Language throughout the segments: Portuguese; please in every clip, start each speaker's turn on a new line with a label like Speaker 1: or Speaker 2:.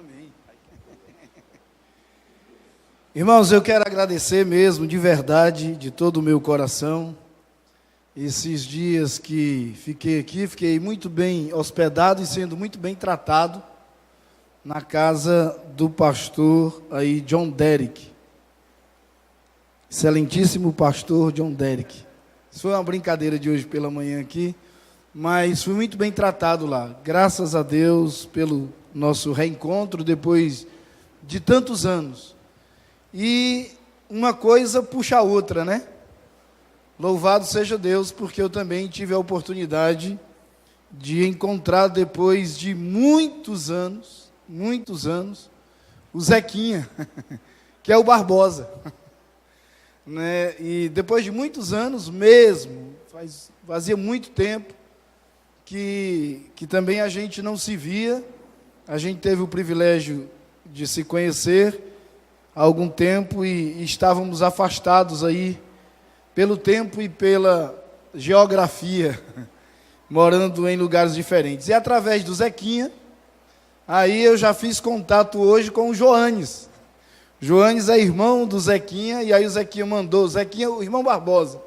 Speaker 1: Amém. Irmãos, eu quero agradecer mesmo, de verdade, de todo o meu coração, esses dias que fiquei aqui, fiquei muito bem hospedado e sendo muito bem tratado na casa do pastor aí, John Derrick. Excelentíssimo pastor John Derrick. Isso foi uma brincadeira de hoje pela manhã aqui, mas fui muito bem tratado lá. Graças a Deus pelo nosso reencontro depois de tantos anos. E uma coisa puxa a outra, né? Louvado seja Deus, porque eu também tive a oportunidade de encontrar depois de muitos anos, o Zequinha, que é o Barbosa. Né? E depois de muitos anos mesmo, fazia muito tempo que também a gente não se via, a gente teve o privilégio de se conhecer há algum tempo e estávamos afastados aí pelo tempo e pela geografia, morando em lugares diferentes. E através do Zequinha, aí eu já fiz contato hoje com o Joanes. Joanes é irmão do Zequinha, e aí o Zequinha mandou, o irmão Barbosa.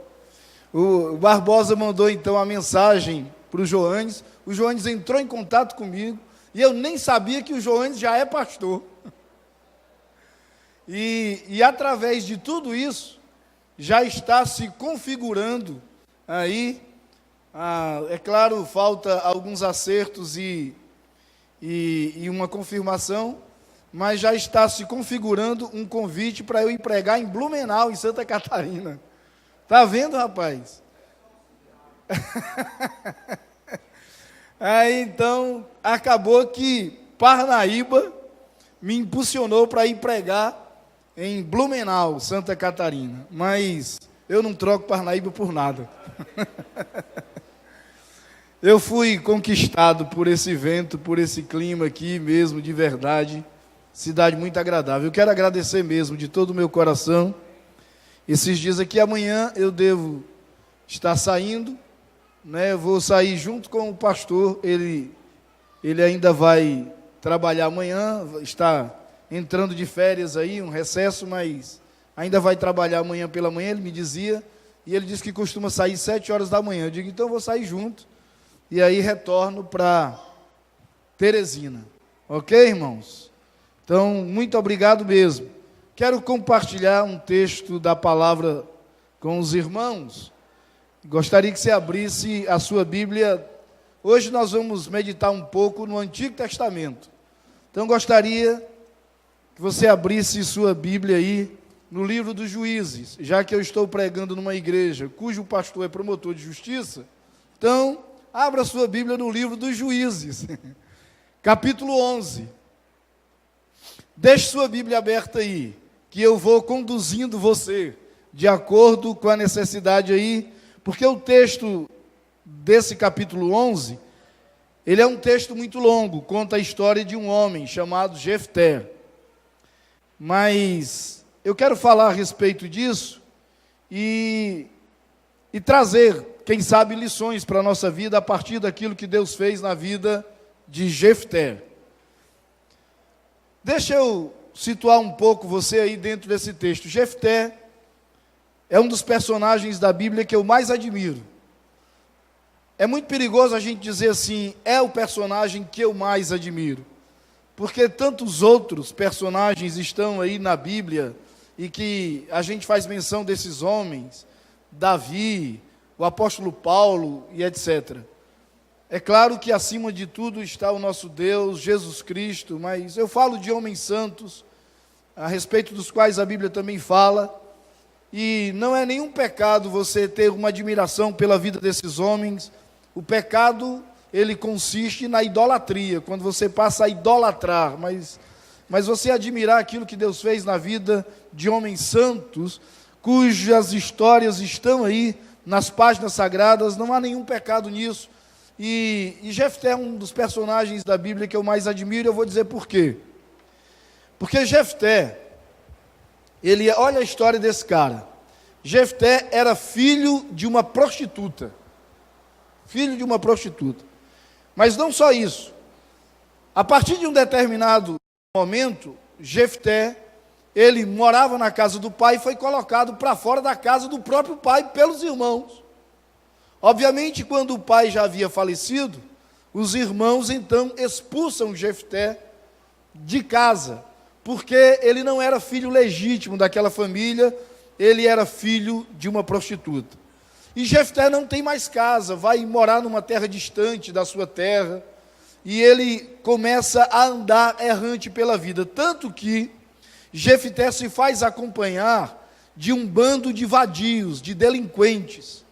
Speaker 1: O Barbosa mandou então a mensagem para o Joanes entrou em contato comigo, e eu nem sabia que o Joanes já é pastor. E através de tudo isso, já está se configurando aí, é claro, falta alguns acertos e uma confirmação, mas já está se configurando um convite para eu ir pregar em Blumenau, em Santa Catarina. Está vendo, rapaz? Aí, então, acabou que Parnaíba me impulsionou para ir pregar em Blumenau, Santa Catarina. Mas eu não troco Parnaíba por nada. Eu fui conquistado por esse vento, por esse clima aqui mesmo, de verdade. Cidade muito agradável. Eu quero agradecer mesmo, de todo o meu coração, esses dias aqui. Amanhã eu devo estar saindo, né? Eu vou sair junto com o pastor, ele ainda vai trabalhar amanhã, está entrando de férias aí, um recesso, mas ainda vai trabalhar amanhã pela manhã, ele me dizia, e ele disse que costuma sair 7 horas da manhã. Eu digo, então eu vou sair junto, e aí retorno para Teresina. Ok, irmãos? Então, muito obrigado mesmo. Quero compartilhar um texto da palavra com os irmãos. Gostaria que você abrisse a sua Bíblia. Hoje nós vamos meditar um pouco no Antigo Testamento. Então, gostaria que você abrisse sua Bíblia aí no livro dos Juízes, já que eu estou pregando numa igreja cujo pastor é promotor de justiça. Então, abra sua Bíblia no livro dos Juízes, capítulo 11. Deixe sua Bíblia aberta aí, que eu vou conduzindo você, de acordo com a necessidade aí, porque o texto desse capítulo 11, ele é um texto muito longo, conta a história de um homem chamado Jefté. Mas eu quero falar a respeito disso e trazer, quem sabe, lições para a nossa vida a partir daquilo que Deus fez na vida de Jefté. Deixa eu situar um pouco você aí dentro desse texto. Jefté é um dos personagens da Bíblia que eu mais admiro. É muito perigoso a gente dizer assim, é o personagem que eu mais admiro, porque tantos outros personagens estão aí na Bíblia e que a gente faz menção desses homens, Davi, o apóstolo Paulo e etc. É claro que acima de tudo está o nosso Deus, Jesus Cristo, mas eu falo de homens santos, a respeito dos quais a Bíblia também fala, e não é nenhum pecado você ter uma admiração pela vida desses homens. O pecado, ele consiste na idolatria, quando você passa a idolatrar, mas você admirar aquilo que Deus fez na vida de homens santos, cujas histórias estão aí nas páginas sagradas, não há nenhum pecado nisso. E Jefté é um dos personagens da Bíblia que eu mais admiro, eu vou dizer por quê. Porque Jefté, olha a história desse cara. Jefté era filho de uma prostituta. Filho de uma prostituta. Mas não só isso. A partir de um determinado momento, Jefté, ele morava na casa do pai e foi colocado para fora da casa do próprio pai pelos irmãos. Obviamente, quando o pai já havia falecido, os irmãos então expulsam Jefté de casa, porque ele não era filho legítimo daquela família, ele era filho de uma prostituta. E Jefté não tem mais casa, vai morar numa terra distante da sua terra, e ele começa a andar errante pela vida, tanto que Jefté se faz acompanhar de um bando de vadios, de delinquentes,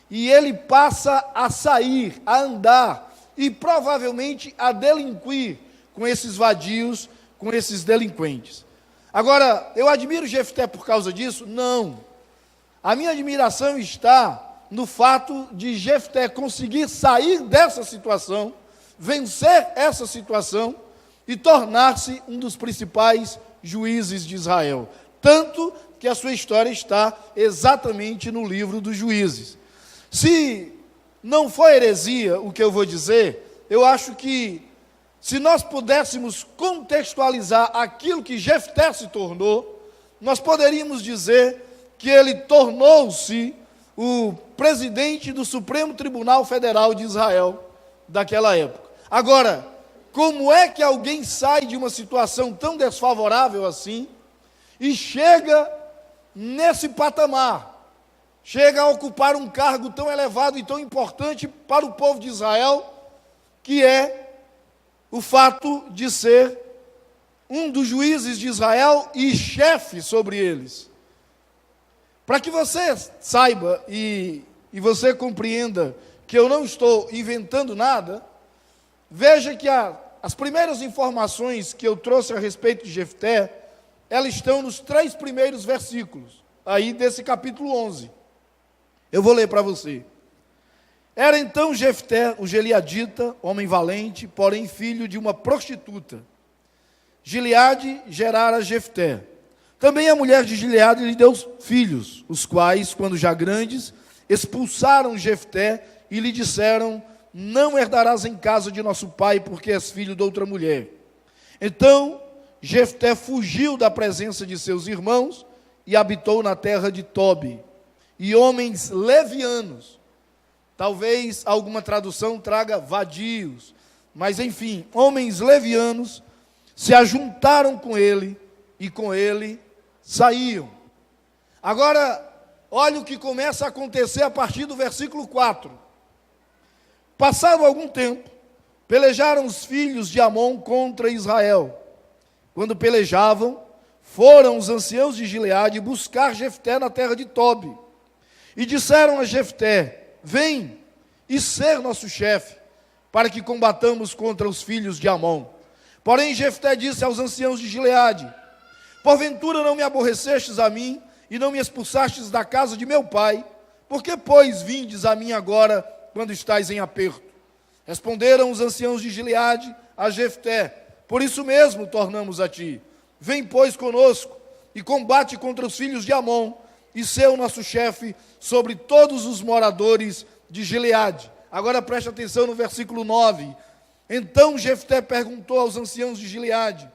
Speaker 1: e ele passa a sair, a andar, e provavelmente a delinquir com esses vadios, com esses delinquentes. Agora, eu admiro Jefté por causa disso? Não. A minha admiração está no fato de Jefté conseguir sair dessa situação, vencer essa situação e tornar-se um dos principais juízes de Israel. Tanto que a sua história está exatamente no livro dos Juízes. Se não for heresia o que eu vou dizer, eu acho que se nós pudéssemos contextualizar aquilo que Jefté se tornou, nós poderíamos dizer que ele tornou-se o presidente do Supremo Tribunal Federal de Israel daquela época. Agora, como é que alguém sai de uma situação tão desfavorável assim e chega nesse patamar, chega a ocupar um cargo tão elevado e tão importante para o povo de Israel, que é o fato de ser um dos juízes de Israel e chefe sobre eles? Para que você saiba e você compreenda que eu não estou inventando nada, veja que as primeiras informações que eu trouxe a respeito de Jefté, elas estão nos 3 primeiros versículos, aí desse capítulo 11. Eu vou ler para você. Era então Jefté, o Gileadita, homem valente, porém filho de uma prostituta. Gileade gerara Jefté. Também a mulher de Gileade lhe deu filhos, os quais, quando já grandes, expulsaram Jefté e lhe disseram: não herdarás em casa de nosso pai, porque és filho de outra mulher. Então Jefté fugiu da presença de seus irmãos e habitou na terra de Tobi. E homens levianos, talvez alguma tradução traga vadios, mas enfim, homens levianos se ajuntaram com ele e com ele saíam. Agora, olha o que começa a acontecer a partir do versículo 4. Passado algum tempo, pelejaram os filhos de Amon contra Israel. Quando pelejavam, foram os anciãos de Gileade buscar Jefté na terra de Tobi. E disseram a Jefté: vem e ser nosso chefe, para que combatamos contra os filhos de Amon. Porém Jefté disse aos anciãos de Gileade: porventura não me aborrecestes a mim, e não me expulsastes da casa de meu pai? Por que, pois, vindes a mim agora, quando estáis em aperto? Responderam os anciãos de Gileade a Jefté: por isso mesmo tornamos a ti. Vem, pois, conosco, e combate contra os filhos de Amon, e ser o nosso chefe sobre todos os moradores de Gileade. Agora preste atenção no versículo 9. Então Jefté perguntou aos anciãos de Gileade: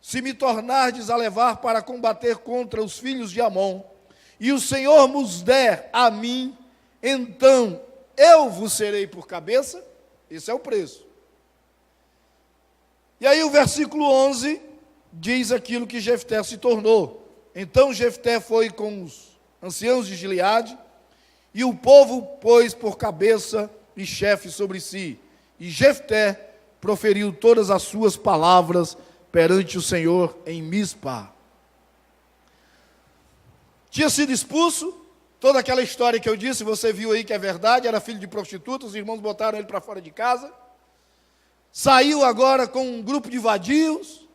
Speaker 1: se me tornardes a levar para combater contra os filhos de Amon, e o Senhor vos der a mim, então eu vos serei por cabeça? Esse é o preço. E aí o versículo 11 diz aquilo que Jefté se tornou. Então Jefté foi com os anciãos de Gileade, e o povo pôs por cabeça e chefe sobre si. E Jefté proferiu todas as suas palavras perante o Senhor em Mispa. Tinha sido expulso, toda aquela história que eu disse, você viu aí que é verdade, era filho de prostituta, os irmãos botaram ele para fora de casa. Saiu agora com um grupo de vadios.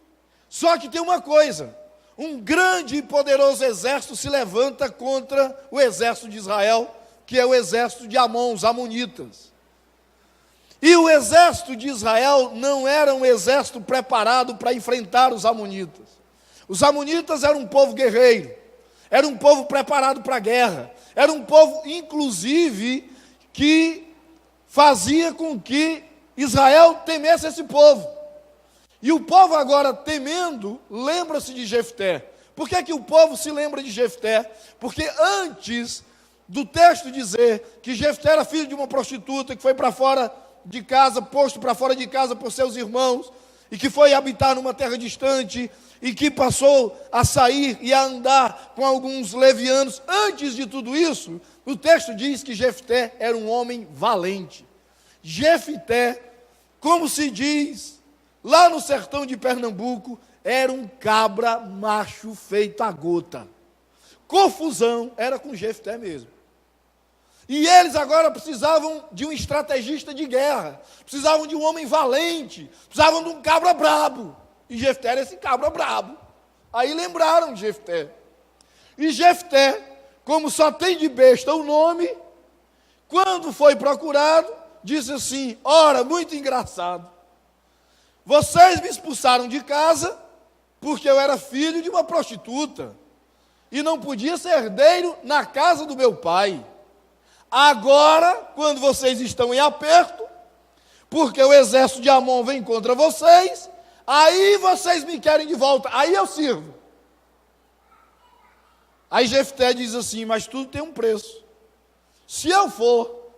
Speaker 1: Só que tem uma coisa: um grande e poderoso exército se levanta contra o exército de Israel, que é o exército de Amon, os amonitas. E o exército de Israel não era um exército preparado para enfrentar os amonitas. Os amonitas eram um povo guerreiro, era um povo preparado para a guerra, era um povo, inclusive, que fazia com que Israel temesse esse povo. E o povo agora, temendo, lembra-se de Jefté. Por que o povo se lembra de Jefté? Porque antes do texto dizer que Jefté era filho de uma prostituta, que foi para fora de casa, posto para fora de casa por seus irmãos, e que foi habitar numa terra distante, e que passou a sair e a andar com alguns levianos. Antes de tudo isso, o texto diz que Jefté era um homem valente. Jefté, como se diz lá no sertão de Pernambuco, era um cabra macho feito a gota. Confusão era com Jefté mesmo. E eles agora precisavam de um estrategista de guerra, precisavam de um homem valente, precisavam de um cabra brabo. E Jefté era esse cabra brabo. Aí lembraram de Jefté. E Jefté, como só tem de besta o nome, quando foi procurado, disse assim: ora, muito engraçado, vocês me expulsaram de casa porque eu era filho de uma prostituta e não podia ser herdeiro na casa do meu pai. Agora, quando vocês estão em aperto, porque o exército de Amon vem contra vocês, aí vocês me querem de volta, aí eu sirvo. Aí Jefté diz assim: mas tudo tem um preço. Se eu for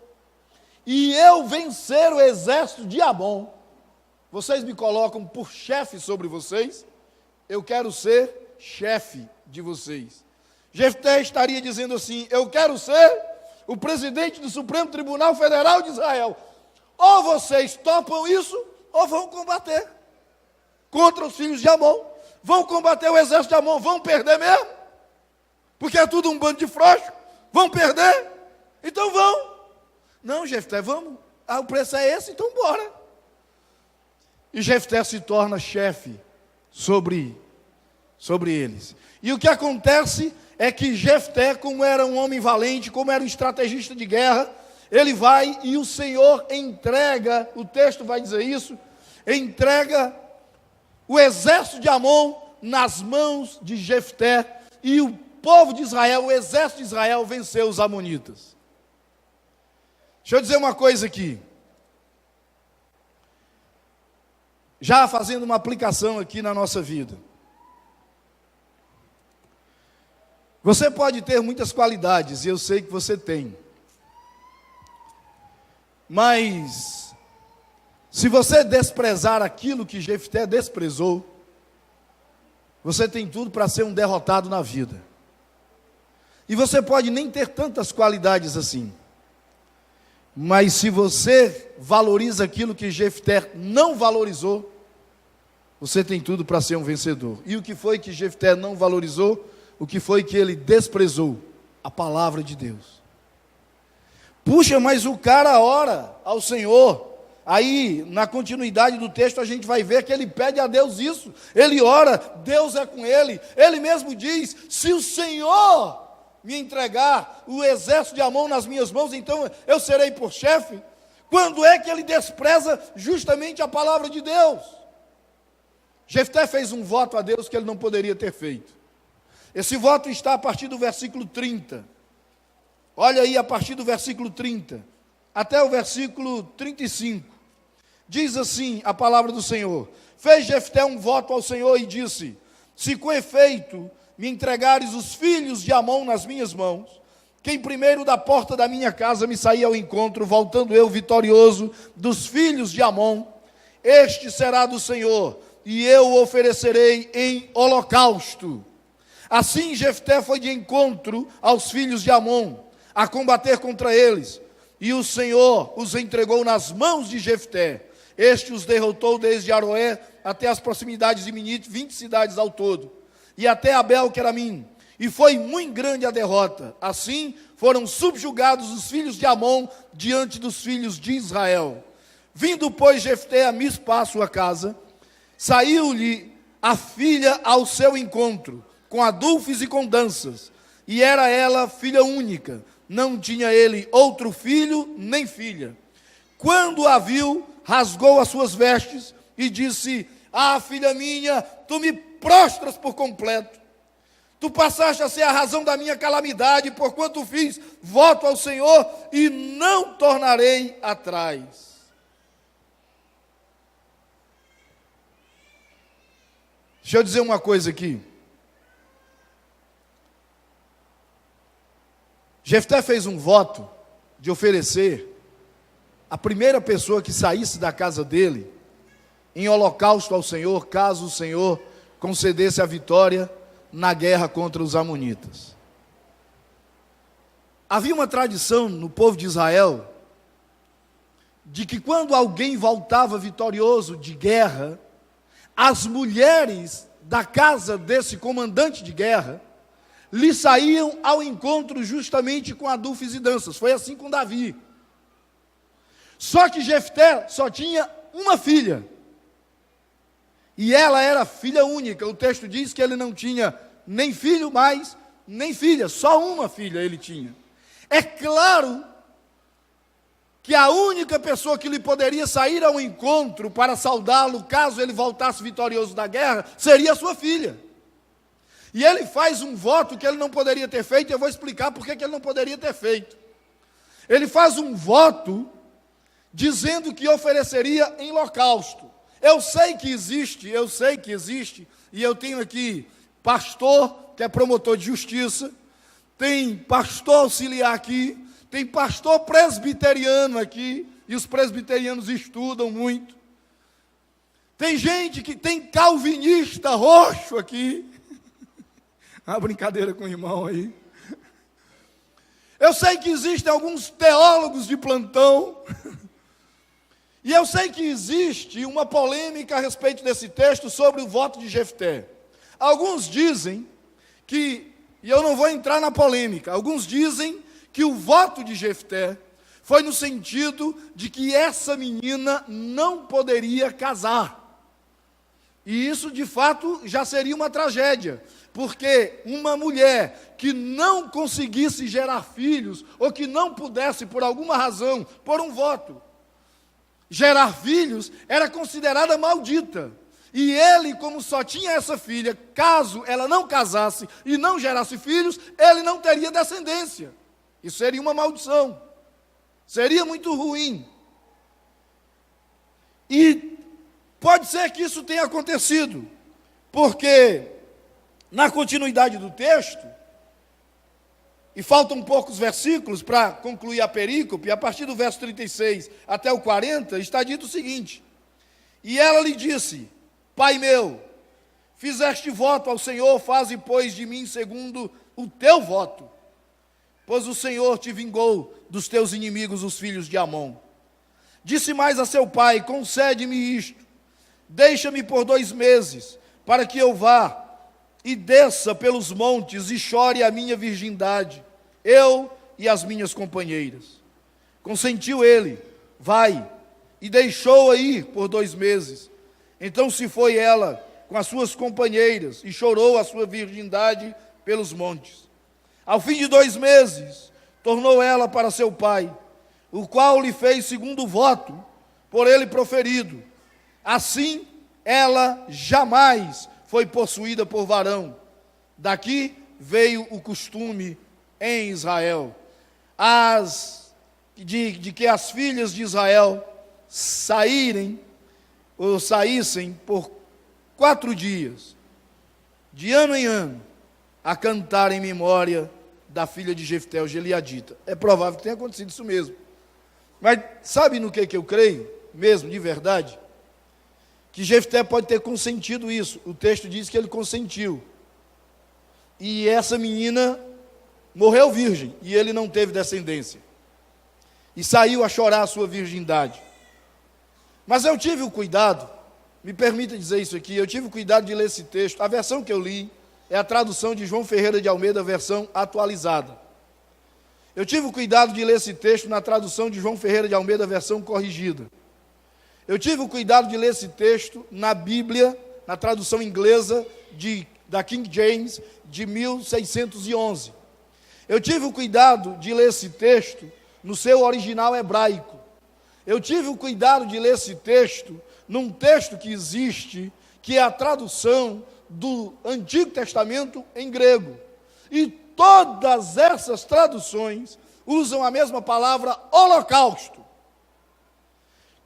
Speaker 1: e eu vencer o exército de Amon, vocês me colocam por chefe sobre vocês? Eu quero ser chefe de vocês. Jefté estaria dizendo assim: eu quero ser o presidente do Supremo Tribunal Federal de Israel. Ou vocês topam isso, ou vão combater contra os filhos de Amon. Vão combater o exército de Amon, vão perder mesmo, porque é tudo um bando de frouxos. Vão perder, então vão. Não, Jefté, vamos. O preço é esse, então bora. E Jefté se torna chefe sobre eles. E o que acontece é que Jefté, como era um homem valente, como era um estrategista de guerra, ele vai e o Senhor entrega, o texto vai dizer isso, entrega o exército de Amon nas mãos de Jefté, e o povo de Israel, o exército de Israel, venceu os amonitas. Deixa eu dizer uma coisa aqui. Já fazendo uma aplicação aqui na nossa vida. Você pode ter muitas qualidades, e eu sei que você tem. Mas, se você desprezar aquilo que Jefté desprezou, você tem tudo para ser um derrotado na vida. E você pode nem ter tantas qualidades assim. Mas se você valoriza aquilo que Jefté não valorizou, você tem tudo para ser um vencedor. E o que foi que Jefté não valorizou? O que foi que ele desprezou? A palavra de Deus. Puxa, mas o cara ora ao Senhor. Aí, na continuidade do texto, a gente vai ver que ele pede a Deus isso. Ele ora, Deus é com ele. Ele mesmo diz: se o Senhor me entregar o exército de Amon nas minhas mãos, então eu serei por chefe. Quando é que ele despreza justamente a palavra de Deus? Jefté fez um voto a Deus que ele não poderia ter feito. Esse voto está a partir do versículo 30. Olha aí, a partir do versículo 30 até o versículo 35. Diz assim a palavra do Senhor: fez Jefté um voto ao Senhor e disse: se com efeito me entregares os filhos de Amon nas minhas mãos, quem primeiro da porta da minha casa me sair ao encontro, voltando eu vitorioso dos filhos de Amon, este será do Senhor, e eu o oferecerei em holocausto. Assim Jefté foi de encontro aos filhos de Amon, a combater contra eles, e o Senhor os entregou nas mãos de Jefté. Este os derrotou desde Aroé até as proximidades de Minite, 20 cidades ao todo, e até Abel-Queramim, e foi muito grande a derrota. Assim foram subjugados os filhos de Amon diante dos filhos de Israel. Vindo, pois, Jefté a Mispá, sua casa, saiu-lhe a filha ao seu encontro, com adufes e com danças, e era ela filha única, não tinha ele outro filho nem filha. Quando a viu, rasgou as suas vestes e disse: ah, filha minha, tu me prostras por completo. Tu passaste a ser a razão da minha calamidade, porquanto fiz voto ao Senhor e não tornarei atrás. Deixa eu dizer uma coisa aqui. Jefté fez um voto de oferecer a primeira pessoa que saísse da casa dele em holocausto ao Senhor, caso o Senhor concedesse a vitória na guerra contra os amonitas. Havia uma tradição no povo de Israel de que quando alguém voltava vitorioso de guerra, as mulheres da casa desse comandante de guerra lhe saíam ao encontro justamente com adufes e danças. Foi assim com Davi. Só que Jefté só tinha uma filha. E ela era filha única. O texto diz que ele não tinha nem filho mais, nem filha. Só uma filha ele tinha. É claro que a única pessoa que lhe poderia sair ao encontro para saudá-lo, caso ele voltasse vitorioso da guerra, seria a sua filha. E ele faz um voto que ele não poderia ter feito, e eu vou explicar por que ele não poderia ter feito. Ele faz um voto dizendo que ofereceria em holocausto. Eu sei que existe, e eu tenho aqui pastor, que é promotor de justiça, tem pastor auxiliar aqui, tem pastor presbiteriano aqui, e os presbiterianos estudam muito. Tem gente que tem calvinista roxo aqui. Uma brincadeira com o irmão aí. Eu sei que existem alguns teólogos de plantão. E eu sei que existe uma polêmica a respeito desse texto sobre o voto de Jefté. Alguns dizem que, e eu não vou entrar na polêmica, alguns dizem que o voto de Jefté foi no sentido de que essa menina não poderia casar. E isso, de fato, já seria uma tragédia, porque uma mulher que não conseguisse gerar filhos, ou que não pudesse, por alguma razão, por um voto, gerar filhos, era considerada maldita. E ele, como só tinha essa filha, caso ela não casasse e não gerasse filhos, ele não teria descendência. Isso seria uma maldição. Seria muito ruim. E pode ser que isso tenha acontecido, porque na continuidade do texto, e faltam poucos versículos para concluir a perícope, a partir do verso 36 até o 40, está dito o seguinte: e ela lhe disse: Pai meu, fizeste voto ao Senhor, faze, pois, de mim segundo o teu voto, pois o Senhor te vingou dos teus inimigos, os filhos de Amon. Disse mais a seu pai: concede-me isto, deixa-me por 2 meses, para que eu vá e desça pelos montes e chore a minha virgindade, eu e as minhas companheiras. Consentiu ele, vai, e deixou-a ir por 2 meses. Então se foi ela com as suas companheiras e chorou a sua virgindade pelos montes. Ao fim de 2 meses, tornou ela para seu pai, o qual lhe fez segundo o voto por ele proferido. Assim, ela jamais foi possuída por varão. Daqui veio o costume em Israel, de que as filhas de Israel saíssem por 4 dias, de ano em ano, a cantar em memória da filha de Jefté, o Gileadita. É provável que tenha acontecido isso mesmo. Mas sabe no que eu creio, mesmo, de verdade? Que Jefté pode ter consentido isso. O texto diz que ele consentiu. E essa menina morreu virgem, e ele não teve descendência. E saiu a chorar a sua virgindade. Mas eu tive o cuidado, me permita dizer isso aqui, eu tive o cuidado de ler esse texto. A versão que eu li é a tradução de João Ferreira de Almeida, versão atualizada. Eu tive o cuidado de ler esse texto na tradução de João Ferreira de Almeida, versão corrigida. Eu tive o cuidado de ler esse texto na Bíblia, na tradução inglesa da King James, de 1611. Eu tive o cuidado de ler esse texto no seu original hebraico. Eu tive o cuidado de ler esse texto num texto que existe, que é a tradução do Antigo Testamento em grego. E todas essas traduções usam a mesma palavra holocausto.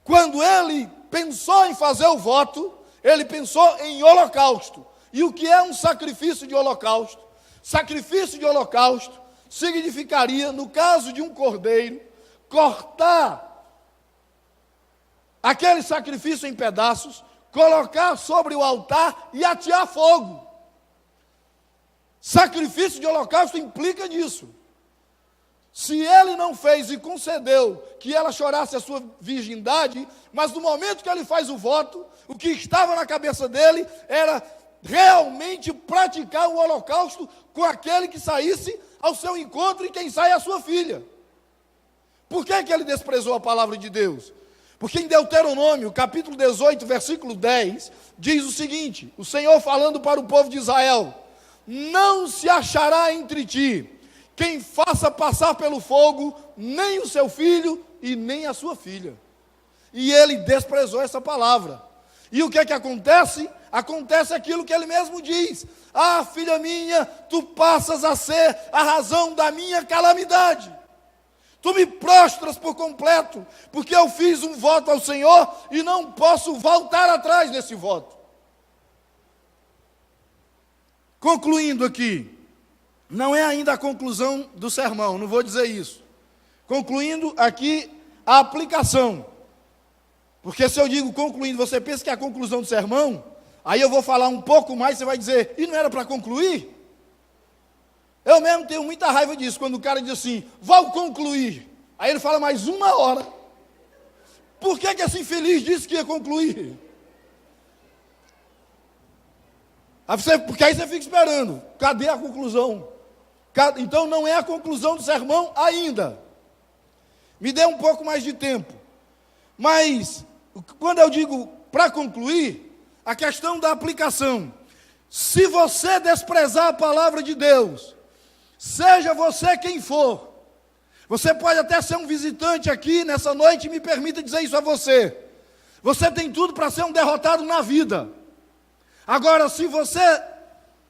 Speaker 1: Quando ele pensou em fazer o voto, ele pensou em holocausto. E o que é um sacrifício de holocausto? Sacrifício de holocausto significaria, no caso de um cordeiro, cortar aquele sacrifício em pedaços, colocar sobre o altar e atear fogo. Sacrifício de holocausto implica nisso. Se ele não fez e concedeu que ela chorasse a sua virgindade, mas no momento que ele faz o voto, o que estava na cabeça dele era realmente praticar o holocausto com aquele que saísse ao seu encontro e quem sai é a sua filha. Por que ele desprezou a palavra de Deus? Porque em Deuteronômio, capítulo 18, versículo 10, diz o seguinte, o Senhor falando para o povo de Israel: não se achará entre ti quem faça passar pelo fogo nem o seu filho e nem a sua filha. E ele desprezou essa palavra. E o que é que acontece? Acontece aquilo que ele mesmo diz: ah, filha minha, tu passas a ser a razão da minha calamidade. Tu me prostras por completo, porque eu fiz um voto ao Senhor e não posso voltar atrás desse voto. Concluindo aqui, não é ainda a conclusão do sermão, não vou dizer isso. Concluindo aqui a aplicação. Porque se eu digo concluindo, você pensa que é a conclusão do sermão? Aí eu vou falar um pouco mais, você vai dizer, e não era para concluir? Eu mesmo tenho muita raiva disso, quando o cara diz assim, vou concluir. Aí ele fala mais 1 hora. Por que esse infeliz disse que ia concluir? Porque aí você fica esperando, cadê a conclusão? Então não é a conclusão do sermão ainda. Me dê um pouco mais de tempo. Mas, quando eu digo para concluir, a questão da aplicação. Se você desprezar a palavra de Deus, seja você quem for, você pode até ser um visitante aqui nessa noite, e me permita dizer isso a você. Você tem tudo para ser um derrotado na vida. Agora, se você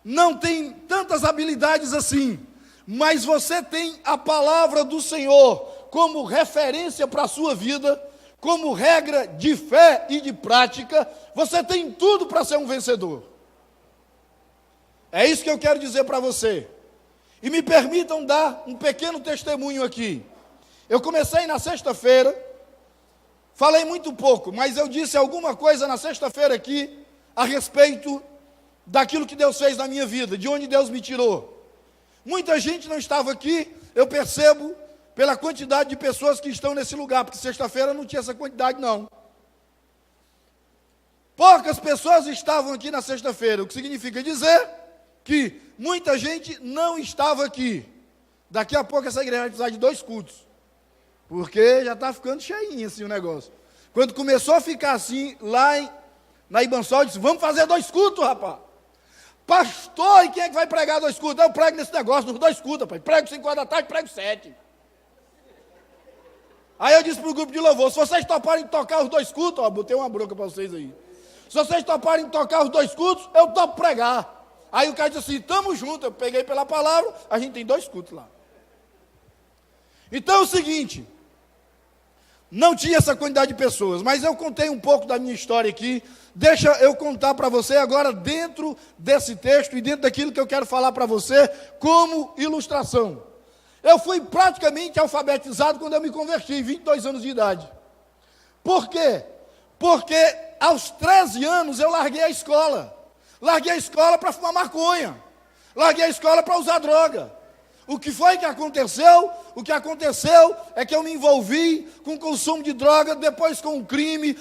Speaker 1: não tem tantas habilidades assim, mas você tem a palavra do Senhor como referência para a sua vida, como regra de fé e de prática, você tem tudo para ser um vencedor. É isso que eu quero dizer para você. E me permitam dar um pequeno testemunho aqui. Eu comecei na sexta-feira, falei muito pouco, mas eu disse alguma coisa na sexta-feira aqui, a respeito daquilo que Deus fez na minha vida, de onde Deus me tirou. Muita gente não estava aqui, eu percebo, pela quantidade de pessoas que estão nesse lugar, porque sexta-feira não tinha essa quantidade não. Poucas pessoas estavam aqui na sexta-feira, o que significa dizer que muita gente não estava aqui. Daqui a pouco essa igreja vai precisar de 2 cultos, porque já está ficando cheinho assim o negócio. Quando começou a ficar assim, lá na Ibansol, eu disse, vamos fazer 2 cultos, rapaz. Pastor, e quem é que vai pregar 2 cultos? Eu prego nesse negócio, nos 2 cultos, rapaz. Prego 5 horas da tarde, prego 7. Aí eu disse para o grupo de louvor, se vocês toparem tocar os 2 cultos, ó, botei uma bronca para vocês aí. Se vocês toparem tocar os 2 cultos, eu topo pregar. Aí o cara disse assim, estamos juntos, eu peguei pela palavra, a gente tem 2 cultos lá. Então é o seguinte, não tinha essa quantidade de pessoas, mas eu contei um pouco da minha história aqui, deixa eu contar para você agora dentro desse texto e dentro daquilo que eu quero falar para você como ilustração. Eu fui praticamente alfabetizado quando eu me converti, 22 anos de idade. Por quê? Porque aos 13 anos eu larguei a escola. Larguei a escola para fumar maconha. Larguei a escola para usar droga. O que foi que aconteceu? O que aconteceu é que eu me envolvi com o consumo de droga, depois com o crime,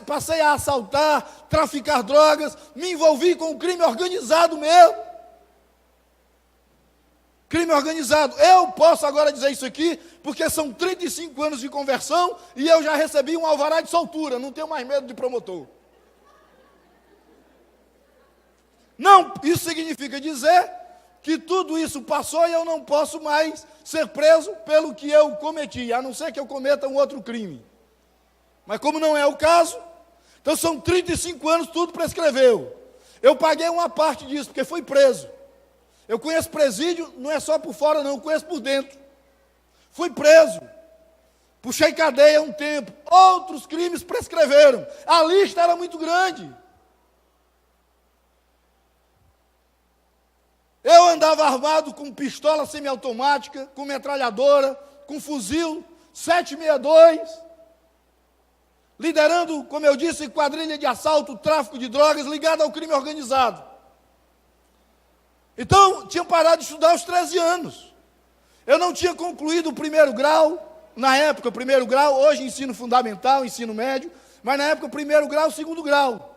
Speaker 1: passei a assaltar, traficar drogas, me envolvi com o crime organizado mesmo. Crime organizado. Eu posso agora dizer isso aqui, porque são 35 anos de conversão e eu já recebi um alvará de soltura, não tenho mais medo de promotor. Não, isso significa dizer que tudo isso passou e eu não posso mais ser preso pelo que eu cometi, a não ser que eu cometa um outro crime. Mas como não é o caso, então são 35 anos, tudo prescreveu. Eu paguei uma parte disso, porque fui preso. Eu conheço presídio, não é só por fora não, eu conheço por dentro. Fui preso, puxei cadeia um tempo, outros crimes prescreveram. A lista era muito grande. estava armado com pistola semiautomática, com metralhadora, com fuzil 762, liderando, como eu disse, quadrilha de assalto, tráfico de drogas, ligado ao crime organizado. Então, tinha parado de estudar aos 13 anos. Eu não tinha concluído o primeiro grau, na época o primeiro grau, hoje ensino fundamental, ensino médio, mas na época o primeiro grau, o segundo grau.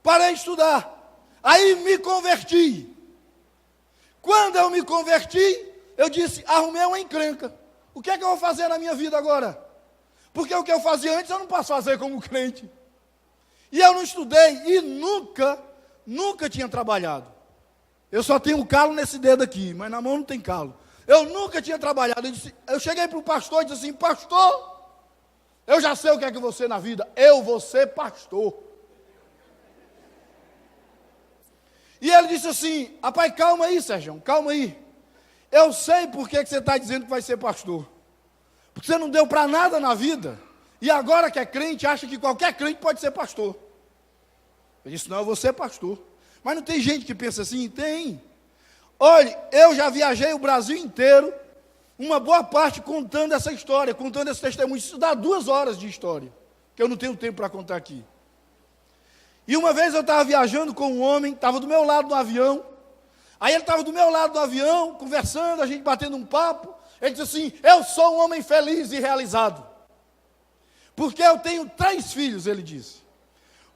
Speaker 1: Parei de estudar. Aí me converti. Quando eu me converti, eu disse, arrumei uma encrenca. O que é que eu vou fazer na minha vida agora? Porque o que eu fazia antes eu não posso fazer como crente. E eu não estudei e nunca tinha trabalhado. Eu só tenho um calo nesse dedo aqui, mas na mão não tem calo. Eu nunca tinha trabalhado. Eu cheguei para o pastor e disse assim, pastor, eu já sei o que é que eu vou ser na vida. Eu vou ser pastor. E ele disse assim, rapaz, calma aí, Sérgio, calma aí. Eu sei por que você está dizendo que vai ser pastor. Porque você não deu para nada na vida. E agora que é crente, acha que qualquer crente pode ser pastor. Eu disse, não, eu vou ser pastor. Mas não tem gente que pensa assim? Tem. Olha, eu já viajei o Brasil inteiro, uma boa parte contando essa história, contando esse testemunho. Isso dá 2 horas de história, que eu não tenho tempo para contar aqui. E uma vez eu estava viajando com um homem, estava do meu lado no avião. Aí ele estava do meu lado do avião, conversando, a gente batendo um papo. Ele disse assim, eu sou um homem feliz e realizado. Porque eu tenho 3 filhos, ele disse.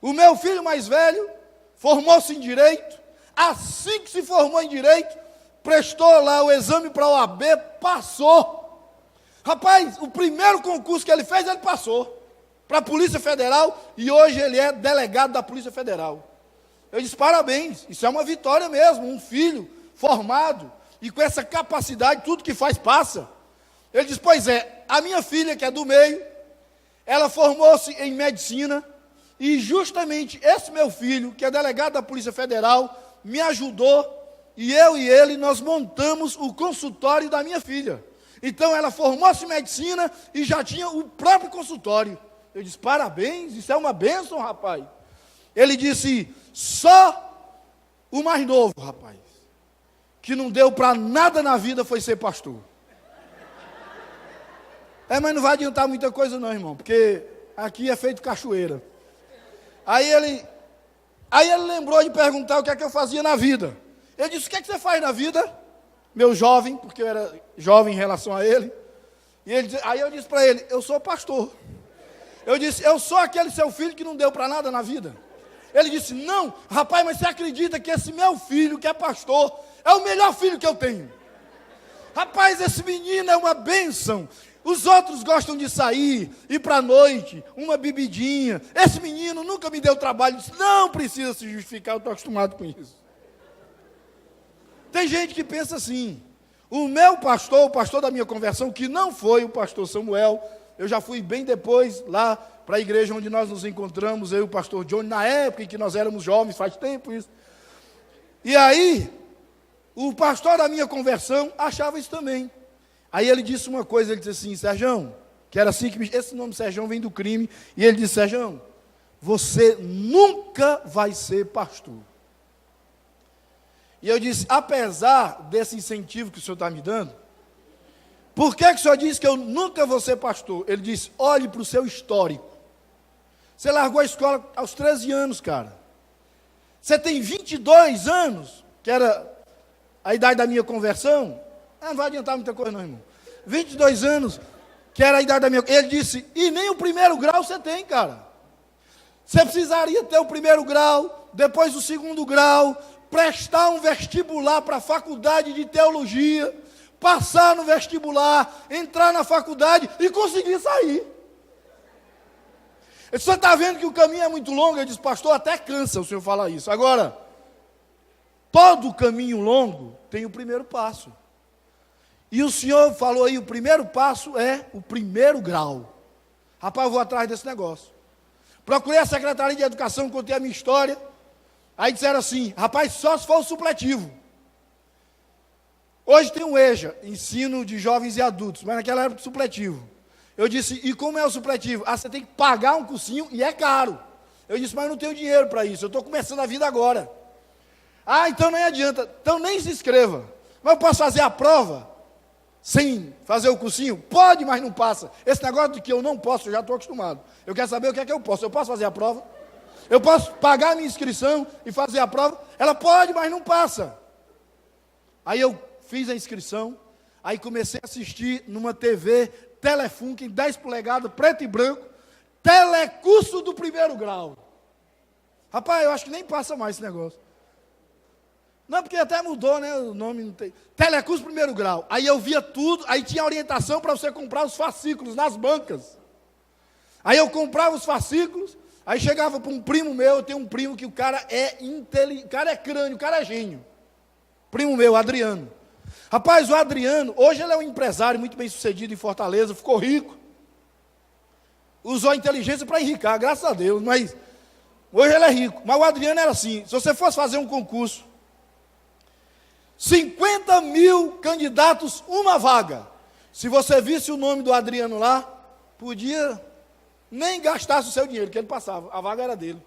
Speaker 1: O meu filho mais velho formou-se em Direito. Assim que se formou em Direito, prestou lá o exame para a OAB, passou. Rapaz, o primeiro concurso que ele fez, ele passou. Para a Polícia Federal, e hoje ele é delegado da Polícia Federal. Eu disse, parabéns, isso é uma vitória mesmo, um filho formado, e com essa capacidade, tudo que faz passa. Ele disse, pois é, a minha filha, que é do meio, ela formou-se em medicina, e justamente esse meu filho, que é delegado da Polícia Federal, me ajudou, e eu e ele, nós montamos o consultório da minha filha. Então ela formou-se em medicina, e já tinha o próprio consultório. Eu disse, parabéns, isso é uma bênção, rapaz. Ele disse, só o mais novo, rapaz, que não deu para nada na vida foi ser pastor. Mas não vai adiantar muita coisa não, irmão, porque aqui é feito cachoeira. Aí ele lembrou de perguntar o que é que eu fazia na vida. Eu disse, o que é que você faz na vida? Meu jovem, porque eu era jovem em relação a ele. Aí eu disse para ele, eu sou pastor. Eu disse, eu sou aquele seu filho que não deu para nada na vida. Ele disse, não, rapaz, mas você acredita que esse meu filho, que é pastor, é o melhor filho que eu tenho? Rapaz, esse menino é uma bênção. Os outros gostam de sair, ir para a noite, uma bebidinha. Esse menino nunca me deu trabalho. Eu disse, não precisa se justificar, eu estou acostumado com isso. Tem gente que pensa assim. O meu pastor, o pastor da minha conversão, que não foi o pastor Samuel, eu já fui bem depois lá para a igreja onde nós nos encontramos, eu e o pastor Johnny, na época em que nós éramos jovens, faz tempo isso. E aí, o pastor da minha conversão achava isso também. Aí ele disse uma coisa, ele disse assim, Sérgio, que era assim que esse nome Sérgio vem do crime, e ele disse, Sérgio, você nunca vai ser pastor. E eu disse, apesar desse incentivo que o senhor está me dando, por que o senhor disse que eu nunca vou ser pastor? Ele disse, olhe para o seu histórico. Você largou a escola aos 13 anos, cara. Você tem 22 anos, que era a idade da minha conversão. Não vai adiantar muita coisa não, irmão. 22 anos, que era a idade da minha... Ele disse, e nem o primeiro grau você tem, cara. Você precisaria ter o primeiro grau, depois o segundo grau, prestar um vestibular para a faculdade de teologia, passar no vestibular, entrar na faculdade e conseguir sair. Você está vendo que o caminho é muito longo? Eu disse, pastor, até cansa o senhor falar isso. Agora, todo caminho longo tem o primeiro passo. E o senhor falou aí, o primeiro passo é o primeiro grau. Rapaz, eu vou atrás desse negócio. Procurei a Secretaria de Educação, contei a minha história. Aí disseram assim, rapaz, só se for o supletivo. Hoje tem o EJA, ensino de jovens e adultos, mas naquela época supletivo. Eu disse, e como é o supletivo? Você tem que pagar um cursinho e é caro. Eu disse, mas eu não tenho dinheiro para isso, eu estou começando a vida agora. Ah, então nem adianta, então nem se inscreva. Mas eu posso fazer a prova sem fazer o cursinho? Pode, mas não passa. Esse negócio de que eu não posso, eu já estou acostumado. Eu quero saber o que é que eu posso. Eu posso fazer a prova? Eu posso pagar a minha inscrição e fazer a prova? Ela pode, mas não passa. Aí eu fiz a inscrição, aí comecei a assistir numa TV Telefunken, 10 polegadas, preto e branco, telecurso do 1º grau. Rapaz, eu acho que nem passa mais esse negócio. Não, porque até mudou, né, o nome não tem. Telecurso 1º grau. Aí eu via tudo, aí tinha orientação para você comprar os fascículos nas bancas. Aí eu comprava os fascículos, aí chegava para um primo meu, eu tenho um primo que o cara é inteligente, o cara é crânio, o cara é gênio. Primo meu, Adriano. Rapaz, o Adriano, hoje ele é um empresário muito bem sucedido em Fortaleza, ficou rico. Usou a inteligência para enricar, graças a Deus, mas hoje ele é rico. Mas o Adriano era assim, se você fosse fazer um concurso, 50 mil candidatos, uma vaga. Se você visse o nome do Adriano lá, podia nem gastar o seu dinheiro, que ele passava, a vaga era dele.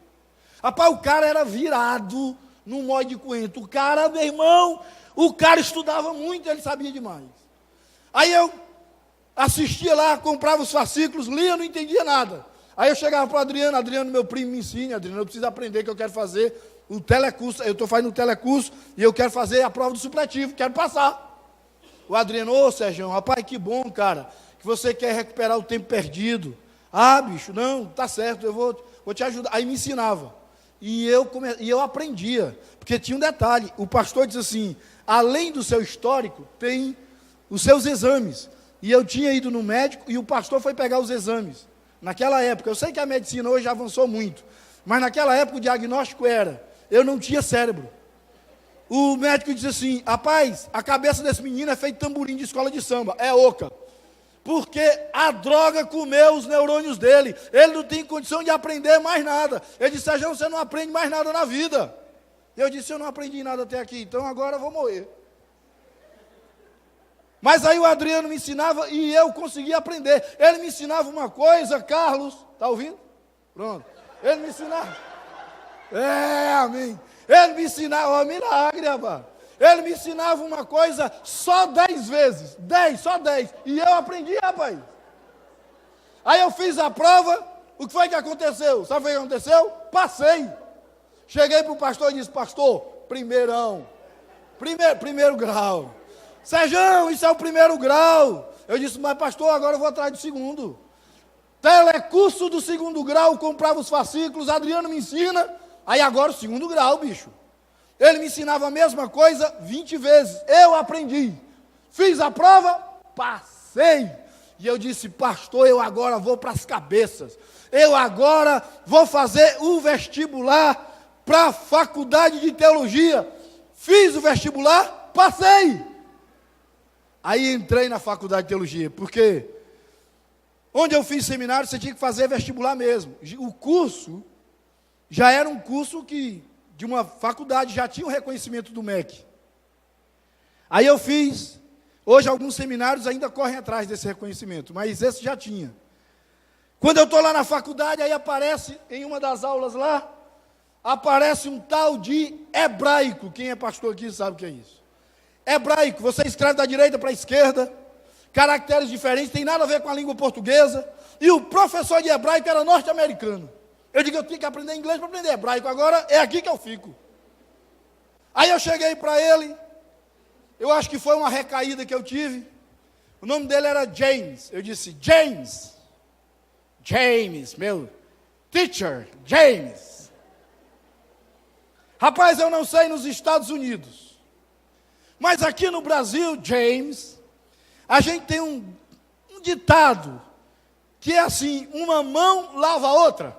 Speaker 1: Rapaz, o cara era virado num molde de coentro. O cara, meu irmão, o cara estudava muito, ele sabia demais. Aí eu assistia lá, comprava os fascículos, lia, não entendia nada. Aí eu chegava para o Adriano, Adriano, meu primo, me ensina, Adriano, eu preciso aprender que eu quero fazer o telecurso, eu estou fazendo o telecurso e eu quero fazer a prova do supletivo, quero passar. O Adriano, ô Sérgio, rapaz, que bom, cara, que você quer recuperar o tempo perdido. Ah, bicho, não, tá certo, eu vou te ajudar. Aí me ensinava. E eu aprendia, porque tinha um detalhe, o pastor disse assim, além do seu histórico, tem os seus exames. E eu tinha ido no médico e o pastor foi pegar os exames. Naquela época, eu sei que a medicina hoje avançou muito, mas naquela época o diagnóstico era, eu não tinha cérebro. O médico disse assim, rapaz, a cabeça desse menino é feito tamborim de escola de samba, é oca. Porque a droga comeu os neurônios dele, ele não tem condição de aprender mais nada. Ele disse, Sérgio, você não aprende mais nada na vida. Eu disse, eu não aprendi nada até aqui, então agora eu vou morrer. Mas aí o Adriano me ensinava e eu conseguia aprender. Ele me ensinava uma coisa, Carlos, está ouvindo? Pronto. Ele me ensinava. Amém. Ele me ensinava, ó, milagre, rapaz. Ele me ensinava uma coisa só 10 vezes. 10, só 10. E eu aprendi, rapaz. Aí eu fiz a prova, o que foi que aconteceu? Sabe o que aconteceu? Passei. Cheguei para o pastor e disse, pastor, primeiro grau. Sérgio, isso é o 1º grau. Eu disse, mas pastor, agora eu vou atrás do 2º. Telecurso do 2º grau, comprava os fascículos, Adriano me ensina. Aí agora o 2º grau, bicho. Ele me ensinava a mesma coisa 20 vezes. Eu aprendi. Fiz a prova, passei. E eu disse, pastor, eu agora vou para as cabeças. Eu agora vou fazer o vestibular para a faculdade de teologia. Fiz o vestibular, passei. Aí entrei na faculdade de teologia, porque onde eu fiz seminário, você tinha que fazer vestibular mesmo. O curso já era um curso que, de uma faculdade, já tinha o reconhecimento do MEC. Aí eu fiz, hoje alguns seminários ainda correm atrás desse reconhecimento, mas esse já tinha. Quando eu estou lá na faculdade, aí aparece, em uma das aulas lá, aparece um tal de hebraico. Quem é pastor aqui sabe o que é isso. Hebraico, você escreve da direita para a esquerda, caracteres diferentes, tem nada a ver com a língua portuguesa, e o professor de hebraico era norte-americano. Eu digo, eu tinha que aprender inglês para aprender hebraico, agora é aqui que eu fico. Aí eu cheguei para ele, eu acho que foi uma recaída que eu tive, o nome dele era James, eu disse, James, meu teacher, James. Rapaz, eu não sei nos Estados Unidos, mas aqui no Brasil, James, a gente tem um ditado, que é assim, uma mão lava a outra.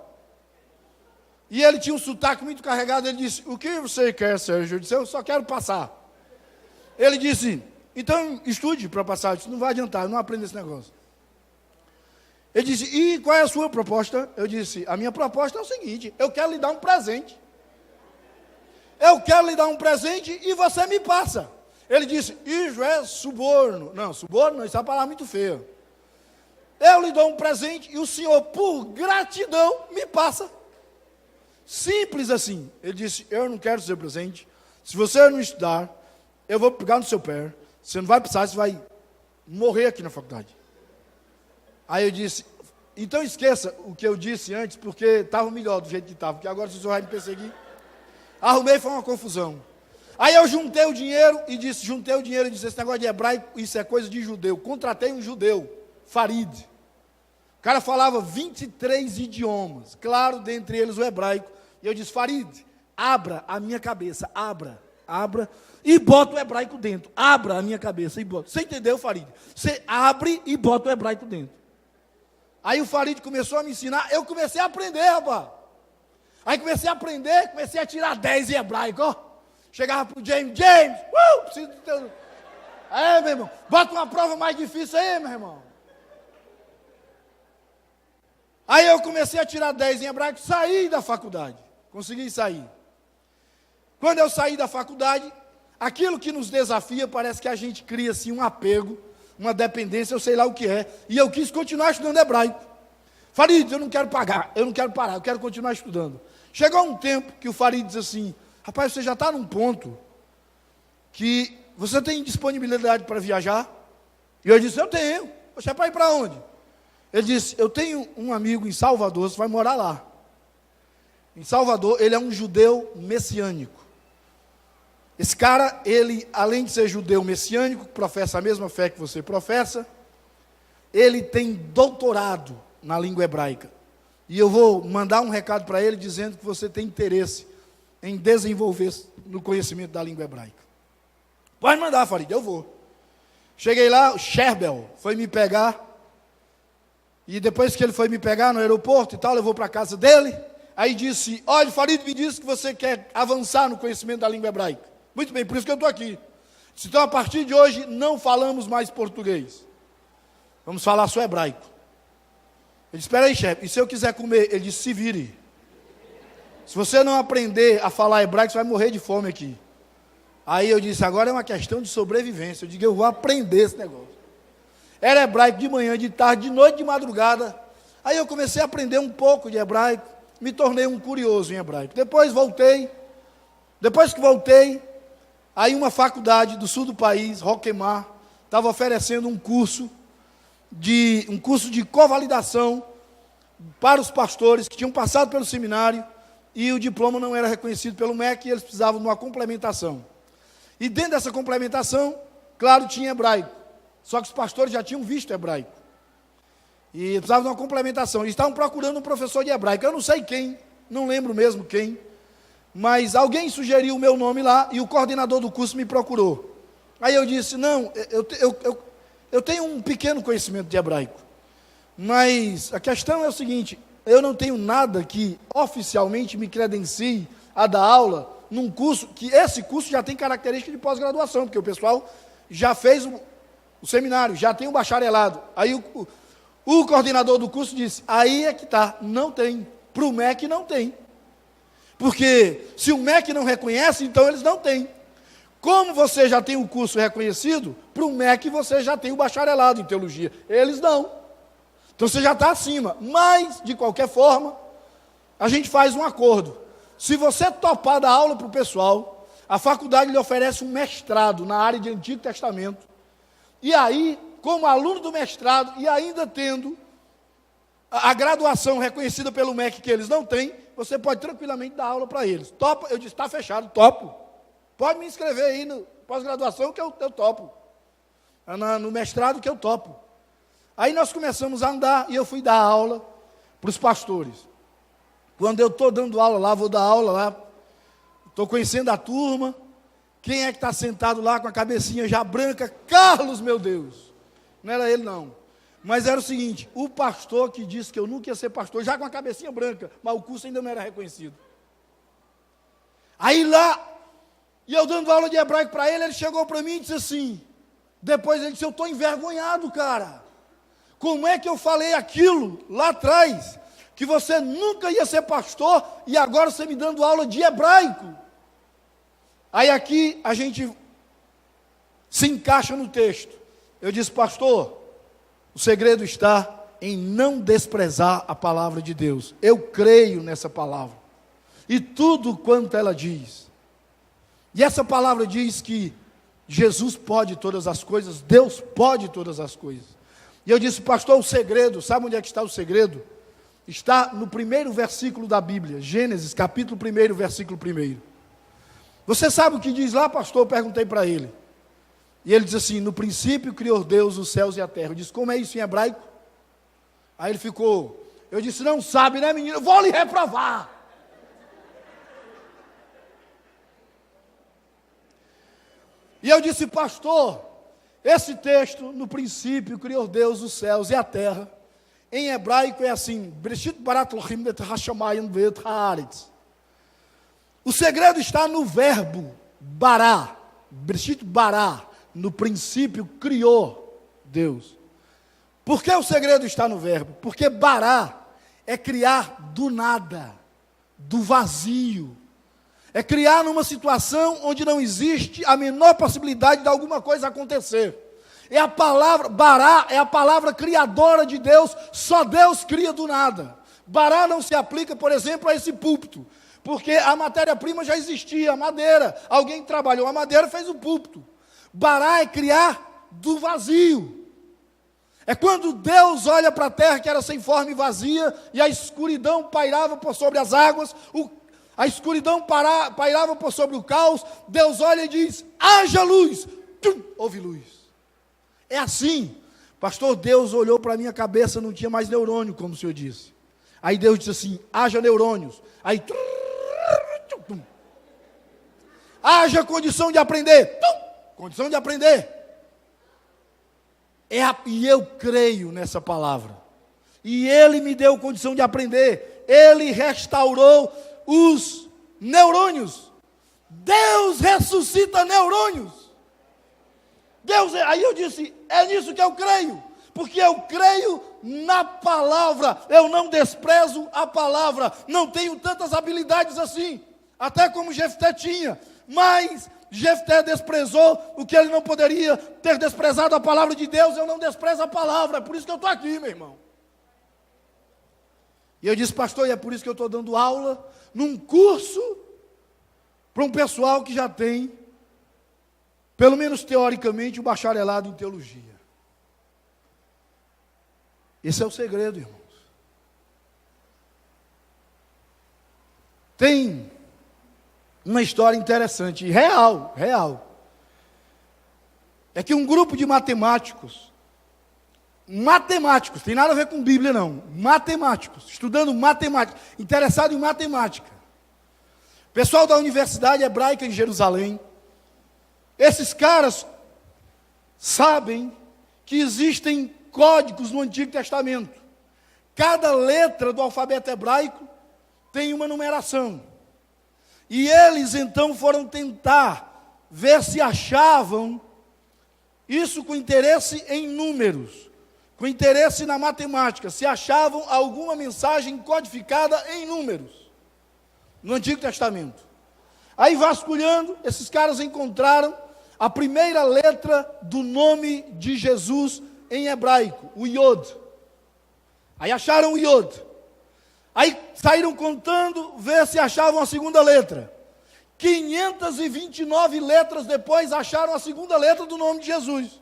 Speaker 1: E ele tinha um sotaque muito carregado, ele disse, o que você quer, Sérgio? Eu disse, eu só quero passar. Ele disse, então estude para passar. Eu disse, não vai adiantar, eu não aprendo esse negócio. Ele disse, e qual é a sua proposta? Eu disse, a minha proposta é o seguinte, eu quero lhe dar um presente. Eu quero lhe dar um presente e você me passa. Ele disse, isso é suborno. Não, suborno não, isso é uma palavra muito feia. Eu lhe dou um presente e o senhor, por gratidão, me passa. Simples assim. Ele disse, eu não quero seu presente. Se você não estudar, eu vou pegar no seu pé. Você não vai precisar, você vai morrer aqui na faculdade. Aí eu disse, então esqueça o que eu disse antes, porque estava melhor do jeito que estava, porque agora se o senhor vai me perseguir. Arrumei, foi uma confusão. Aí eu juntei o dinheiro e disse, esse negócio de hebraico, isso é coisa de judeu. Contratei um judeu, Farid. O cara falava 23 idiomas, claro, dentre eles o hebraico. E eu disse, Farid, abra a minha cabeça, abra, e bota o hebraico dentro. Abra a minha cabeça e bota. Você entendeu, Farid? Você abre e bota o hebraico dentro. Aí o Farid começou a me ensinar, eu comecei a aprender, rapaz. Aí comecei a aprender, comecei a tirar 10 em hebraico, ó. Chegava pro James, preciso de teu... É, meu irmão, bota uma prova mais difícil aí, meu irmão. Aí eu comecei a tirar 10 em hebraico, saí da faculdade. Consegui sair. Quando eu saí da faculdade, aquilo que nos desafia, parece que a gente cria assim um apego, uma dependência, eu sei lá o que é. E eu quis continuar estudando hebraico. Farid, eu não quero parar, eu quero continuar estudando. Chegou um tempo que o Farid disse assim, rapaz, você já está num ponto que você tem disponibilidade para viajar? E eu disse, eu tenho. Você vai para onde? Ele disse, eu tenho um amigo em Salvador, você vai morar lá. Em Salvador, ele é um judeu messiânico. Esse cara, ele, além de ser judeu messiânico, professa a mesma fé que você professa, ele tem doutorado na língua hebraica. E eu vou mandar um recado para ele, dizendo que você tem interesse em desenvolver no conhecimento da língua hebraica. Pode mandar, Farid, eu vou. Cheguei lá, o Sherbel foi me pegar, e depois que ele foi me pegar no aeroporto e tal, levou para a casa dele, aí disse, olha, Farid me disse que você quer avançar no conhecimento da língua hebraica. Muito bem, por isso que eu estou aqui. Então, a partir de hoje, não falamos mais português. Vamos falar só hebraico. Ele disse, espera aí, chefe, e se eu quiser comer? Ele disse, se vire. Se você não aprender a falar hebraico, você vai morrer de fome aqui. Aí eu disse, agora é uma questão de sobrevivência. Eu digo, eu vou aprender esse negócio. Era hebraico de manhã, de tarde, de noite, de madrugada. Aí eu comecei a aprender um pouco de hebraico, me tornei um curioso em hebraico. Depois que voltei, aí uma faculdade do sul do país, Roquemar, estava oferecendo um curso de convalidação para os pastores que tinham passado pelo seminário e o diploma não era reconhecido pelo MEC e eles precisavam de uma complementação. E dentro dessa complementação, claro, tinha hebraico. Só que os pastores já tinham visto hebraico. E precisavam de uma complementação. Eles estavam procurando um professor de hebraico. Eu não sei quem, não lembro mesmo quem. Mas alguém sugeriu o meu nome lá e o coordenador do curso me procurou. Aí eu disse, não, eu tenho um pequeno conhecimento de hebraico. Mas a questão é o seguinte, eu não tenho nada que oficialmente me credencie a dar aula num curso, que esse curso já tem característica de pós-graduação, porque o pessoal já fez o seminário, já tem o bacharelado. Aí o coordenador do curso disse, aí é que está, não tem, para o MEC não tem. Porque se o MEC não reconhece, então eles não têm. Como você já tem o curso reconhecido, para o MEC você já tem o bacharelado em teologia. Eles não. Então você já está acima. Mas, de qualquer forma, a gente faz um acordo. Se você topar dar aula para o pessoal, a faculdade lhe oferece um mestrado na área de Antigo Testamento. E aí, como aluno do mestrado, e ainda tendo a graduação reconhecida pelo MEC que eles não têm, você pode tranquilamente dar aula para eles. Topa? Eu disse, está fechado, topo. Pode me inscrever aí no pós-graduação que eu topo. No mestrado que eu topo. Aí nós começamos a andar e eu fui dar aula para os pastores. Quando eu estou dando aula lá, vou dar aula lá, estou conhecendo a turma. Quem é que está sentado lá com a cabecinha já branca? Carlos, meu Deus. Não era ele não. Mas era o seguinte, o pastor que disse que eu nunca ia ser pastor, já com a cabecinha branca, mas o curso ainda não era reconhecido. Aí lá, e eu dando aula de hebraico para ele, ele chegou para mim e disse assim, depois ele disse, eu estou envergonhado, cara. Como é que eu falei aquilo lá atrás, que você nunca ia ser pastor, e agora você me dando aula de hebraico? Aí aqui a gente se encaixa no texto. Eu disse, pastor, o segredo está em não desprezar a palavra de Deus. Eu creio nessa palavra. E tudo quanto ela diz. E essa palavra diz que Jesus pode todas as coisas, Deus pode todas as coisas. E eu disse, pastor, o segredo, sabe onde é que está o segredo? Está no primeiro versículo da Bíblia, Gênesis, capítulo 1, versículo 1. Você sabe o que diz lá, pastor? Eu perguntei para ele. E ele diz assim, no princípio criou Deus os céus e a terra. Eu disse, como é isso em hebraico? Aí ele ficou, eu disse, não sabe, né, menino? Eu vou lhe reprovar. E eu disse, pastor, esse texto, no princípio criou Deus os céus e a terra, em hebraico é assim, o segredo está no verbo bará, no princípio criou Deus. Por que o segredo está no verbo? Porque bará é criar do nada, do vazio. É criar numa situação onde não existe a menor possibilidade de alguma coisa acontecer. É a palavra, bará é a palavra criadora de Deus, só Deus cria do nada. Bará não se aplica, por exemplo, a esse púlpito, porque a matéria-prima já existia, a madeira. Alguém trabalhou a madeira e fez o púlpito. Bará é criar do vazio. É quando Deus olha para a terra que era sem forma e vazia, e a escuridão pairava por sobre as águas, a escuridão pairava por sobre o caos, Deus olha e diz, haja luz, houve luz. É assim, pastor, Deus olhou para a minha cabeça, não tinha mais neurônio, como o senhor disse. Aí Deus disse assim, haja neurônios. Aí, haja condição de aprender. Condição de aprender. E eu creio nessa palavra. E Ele me deu condição de aprender. Ele restaurou os neurônios. Deus ressuscita neurônios. Aí eu disse, é nisso que eu creio, porque eu creio na palavra, eu não desprezo a palavra, não tenho tantas habilidades assim, até como Jefté tinha, mas Jefté desprezou o que ele não poderia ter desprezado a palavra de Deus. Eu não desprezo a palavra, é por isso que eu estou aqui, meu irmão. E eu disse, pastor, e é por isso que eu estou dando aula num curso para um pessoal que já tem, pelo menos teoricamente, o bacharelado em teologia. Esse é o segredo, irmãos. Tem uma história interessante, real. É que um grupo de matemáticos, tem nada a ver com Bíblia não, matemáticos, estudando matemática, interessado em matemática. Pessoal da Universidade Hebraica em Jerusalém, esses caras sabem que existem códigos no Antigo Testamento. Cada letra do alfabeto hebraico tem uma numeração. E eles então foram tentar ver se achavam isso com interesse em números, com interesse na matemática, se achavam alguma mensagem codificada em números no Antigo Testamento. Aí vasculhando, esses caras encontraram a primeira letra do nome de Jesus em hebraico, o Yod. Aí acharam o Yod. Aí saíram contando, ver se achavam a segunda letra. 529 letras depois acharam a segunda letra do nome de Jesus.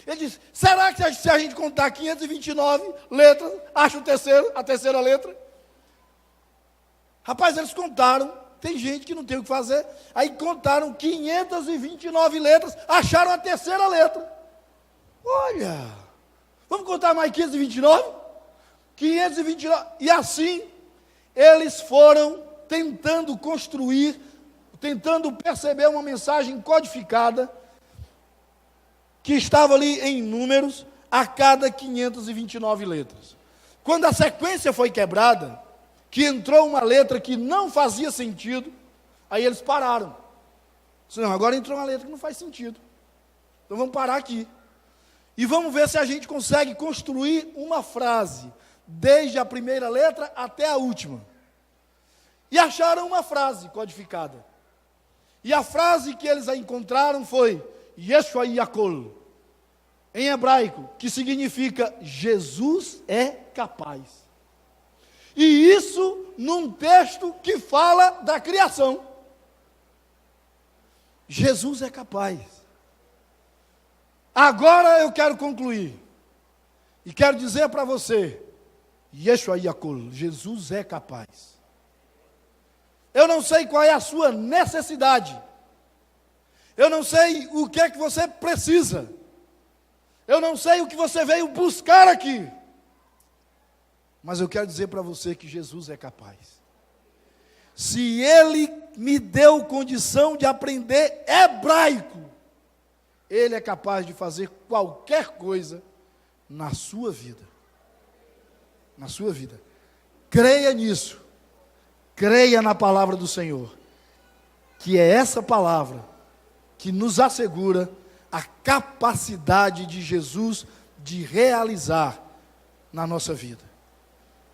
Speaker 1: Ele disse, será que se a gente contar 529 letras, acha a terceira letra? Rapaz, eles contaram, tem gente que não tem o que fazer, aí contaram 529 letras, acharam a terceira letra. Olha, vamos contar mais 529? 529, e assim, eles foram tentando construir, tentando perceber uma mensagem codificada, que estava ali em números, a cada 529 letras. Quando a sequência foi quebrada, que entrou uma letra que não fazia sentido, aí eles pararam. Não, agora entrou uma letra que não faz sentido. Então vamos parar aqui. E vamos ver se a gente consegue construir uma frase, desde a primeira letra até a última. E acharam uma frase codificada. E a frase que eles encontraram foi Yeshua Yakol, em hebraico, que significa Jesus é capaz. E isso num texto que fala da criação. Jesus é capaz. Agora eu quero concluir. E quero dizer para você, Yeshua Yakul, Jesus é capaz. Eu não sei qual é a sua necessidade. Eu não sei o que é que você precisa. Eu não sei o que você veio buscar aqui. Mas eu quero dizer para você que Jesus é capaz. Se Ele me deu condição de aprender hebraico, Ele é capaz de fazer qualquer coisa na sua vida. Na sua vida. Creia nisso. Creia na palavra do Senhor. Que é essa palavra que nos assegura a capacidade de Jesus de realizar na nossa vida.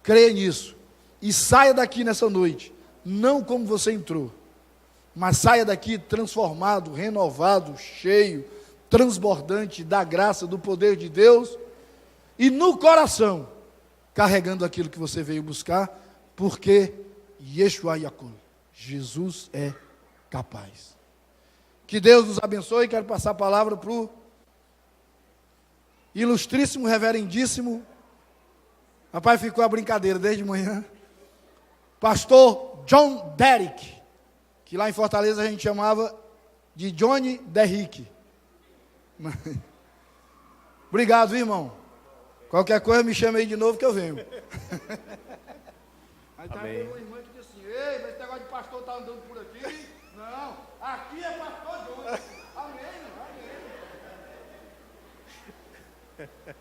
Speaker 1: Creia nisso. E saia daqui nessa noite, não como você entrou, mas saia daqui transformado, renovado, cheio, transbordante da graça, do poder de Deus, e no coração, carregando aquilo que você veio buscar, porque Yeshua Yakul, Jesus é capaz. Que Deus nos abençoe. Quero passar a palavra para o ilustríssimo, reverendíssimo, rapaz, ficou a brincadeira desde manhã, pastor John Derrick, que lá em Fortaleza a gente chamava de Johnny Derrick. Obrigado, irmão. Qualquer coisa me chama aí de novo que eu venho. Aí tá uma irmã que disse assim: ei, esse negócio de pastor está andando por aqui. Não, aqui é pastor Johnny. Amém, amém.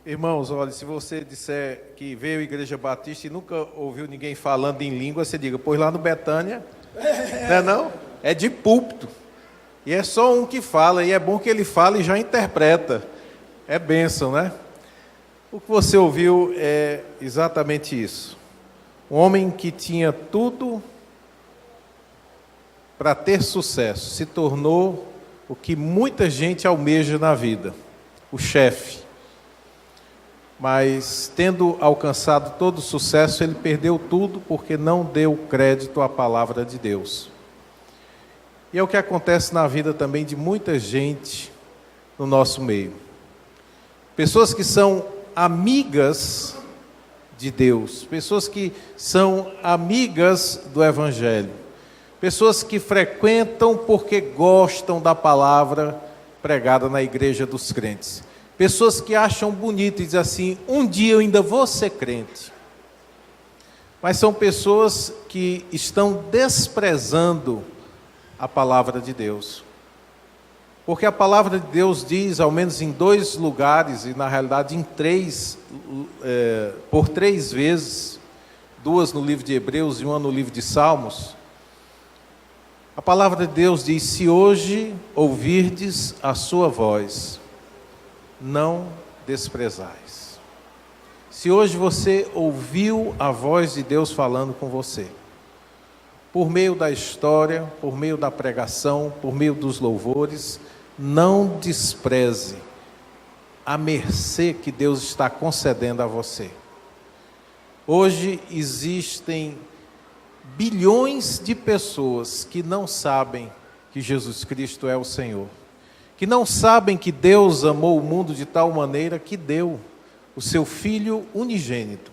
Speaker 2: Irmãos, olha, se você disser que veio à Igreja Batista e nunca ouviu ninguém falando em língua, você diga, pois lá no Betânia, não é não? É de púlpito. E é só um que fala, e é bom que ele fala e já interpreta. É bênção, né? O que você ouviu é exatamente isso. Um homem que tinha tudo para ter sucesso, se tornou o que muita gente almeja na vida, o chefe. Mas, tendo alcançado todo o sucesso, ele perdeu tudo porque não deu crédito à palavra de Deus. E é o que acontece na vida também de muita gente no nosso meio. Pessoas que são amigas de Deus, pessoas que são amigas do Evangelho, pessoas que frequentam porque gostam da palavra pregada na igreja dos crentes. Pessoas que acham bonito e dizem assim, um dia eu ainda vou ser crente. Mas são pessoas que estão desprezando a palavra de Deus. Porque a palavra de Deus diz, ao menos em 2 lugares, e na realidade em 3, por 3 vezes, 2 no livro de Hebreus e 1 no livro de Salmos, a palavra de Deus diz, se hoje ouvirdes a sua voz, não desprezais. Se hoje você ouviu a voz de Deus falando com você, por meio da história, por meio da pregação, por meio dos louvores, não despreze a mercê que Deus está concedendo a você. Hoje existem bilhões de pessoas que não sabem que Jesus Cristo é o Senhor, que não sabem que Deus amou o mundo de tal maneira que deu o seu Filho unigênito,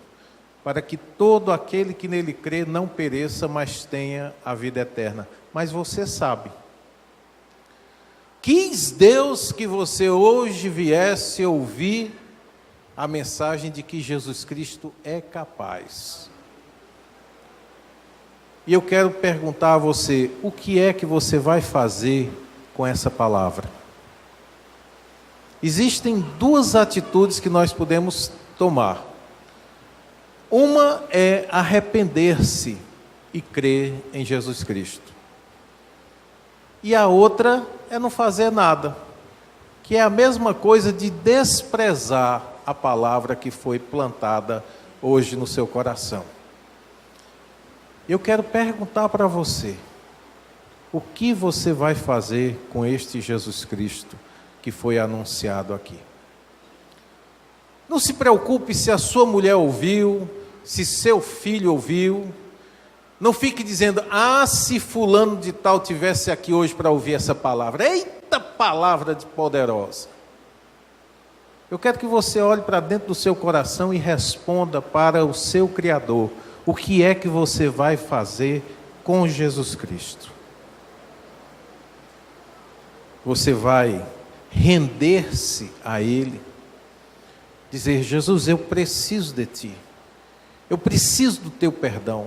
Speaker 2: para que todo aquele que nele crê não pereça, mas tenha a vida eterna. Mas você sabe. Quis Deus que você hoje viesse ouvir a mensagem de que Jesus Cristo é capaz. E eu quero perguntar a você, o que é que você vai fazer com essa palavra? Existem 2 atitudes que nós podemos tomar. Uma é arrepender-se e crer em Jesus Cristo. E a outra é não fazer nada, que é a mesma coisa de desprezar a palavra que foi plantada hoje no seu coração. Eu quero perguntar para você, o que você vai fazer com este Jesus Cristo que foi anunciado aqui? Não se preocupe se a sua mulher ouviu, se seu filho ouviu, Não fique dizendo, se fulano de tal tivesse aqui hoje para ouvir essa palavra. Eita palavra de poderosa. Eu quero que você olhe para dentro do seu coração e responda para o seu Criador. O que é que você vai fazer com Jesus Cristo? Você vai render-se a Ele, dizer, Jesus, eu preciso de Ti. Eu preciso do Teu perdão.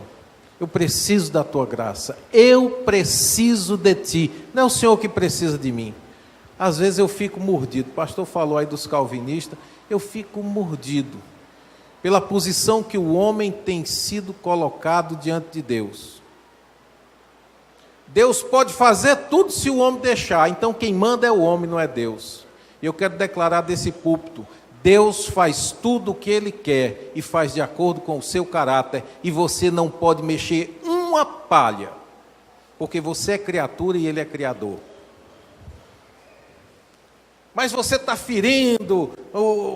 Speaker 2: Eu preciso da Tua graça. Eu preciso de Ti. Não é o Senhor que precisa de mim. Às vezes eu fico mordido. O pastor falou aí dos calvinistas. Eu fico mordido pela posição que o homem tem sido colocado diante de Deus. Deus pode fazer tudo se o homem deixar. Então quem manda é o homem, não é Deus. E eu quero declarar desse púlpito: Deus faz tudo o que Ele quer e faz de acordo com o seu caráter, e você não pode mexer uma palha, porque você é criatura e Ele é criador. Mas você está ferindo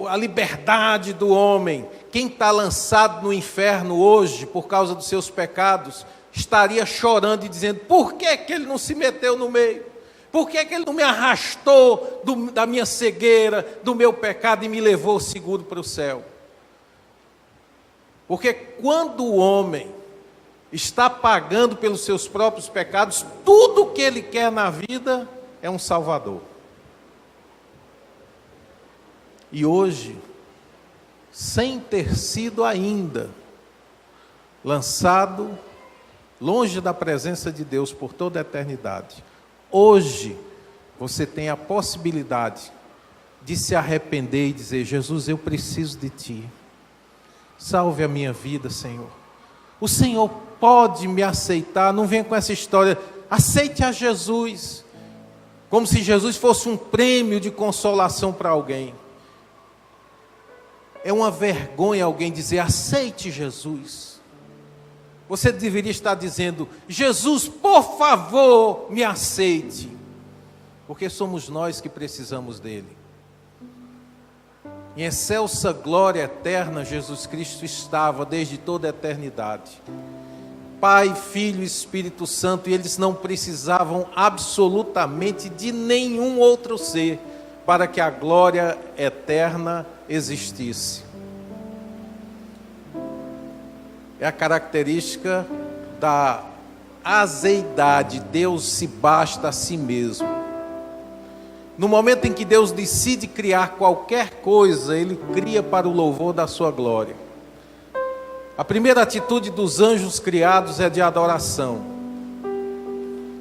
Speaker 2: a liberdade do homem. Quem está lançado no inferno hoje por causa dos seus pecados estaria chorando e dizendo: por que que ele não se meteu no meio? Por que que ele não me arrastou da minha cegueira, do meu pecado, e me levou seguro para o céu? Porque quando o homem está pagando pelos seus próprios pecados, tudo o que ele quer na vida é um Salvador. E hoje, sem ter sido ainda lançado longe da presença de Deus por toda a eternidade, hoje você tem a possibilidade de se arrepender e dizer: Jesus, eu preciso de Ti. Salve a minha vida, Senhor. O Senhor pode me aceitar. Não venha com essa história, aceite a Jesus, como se Jesus fosse um prêmio de consolação para alguém. É uma vergonha alguém dizer: aceite Jesus. Você deveria estar dizendo: Jesus, por favor, me aceite. Porque somos nós que precisamos dele. Em excelsa glória eterna, Jesus Cristo estava desde toda a eternidade. Pai, Filho e Espírito Santo, e eles não precisavam absolutamente de nenhum outro ser para que a glória eterna existisse. É a característica da azeidade. Deus se basta a si mesmo. No momento em que Deus decide criar qualquer coisa, Ele cria para o louvor da sua glória. A primeira atitude dos anjos criados é de adoração.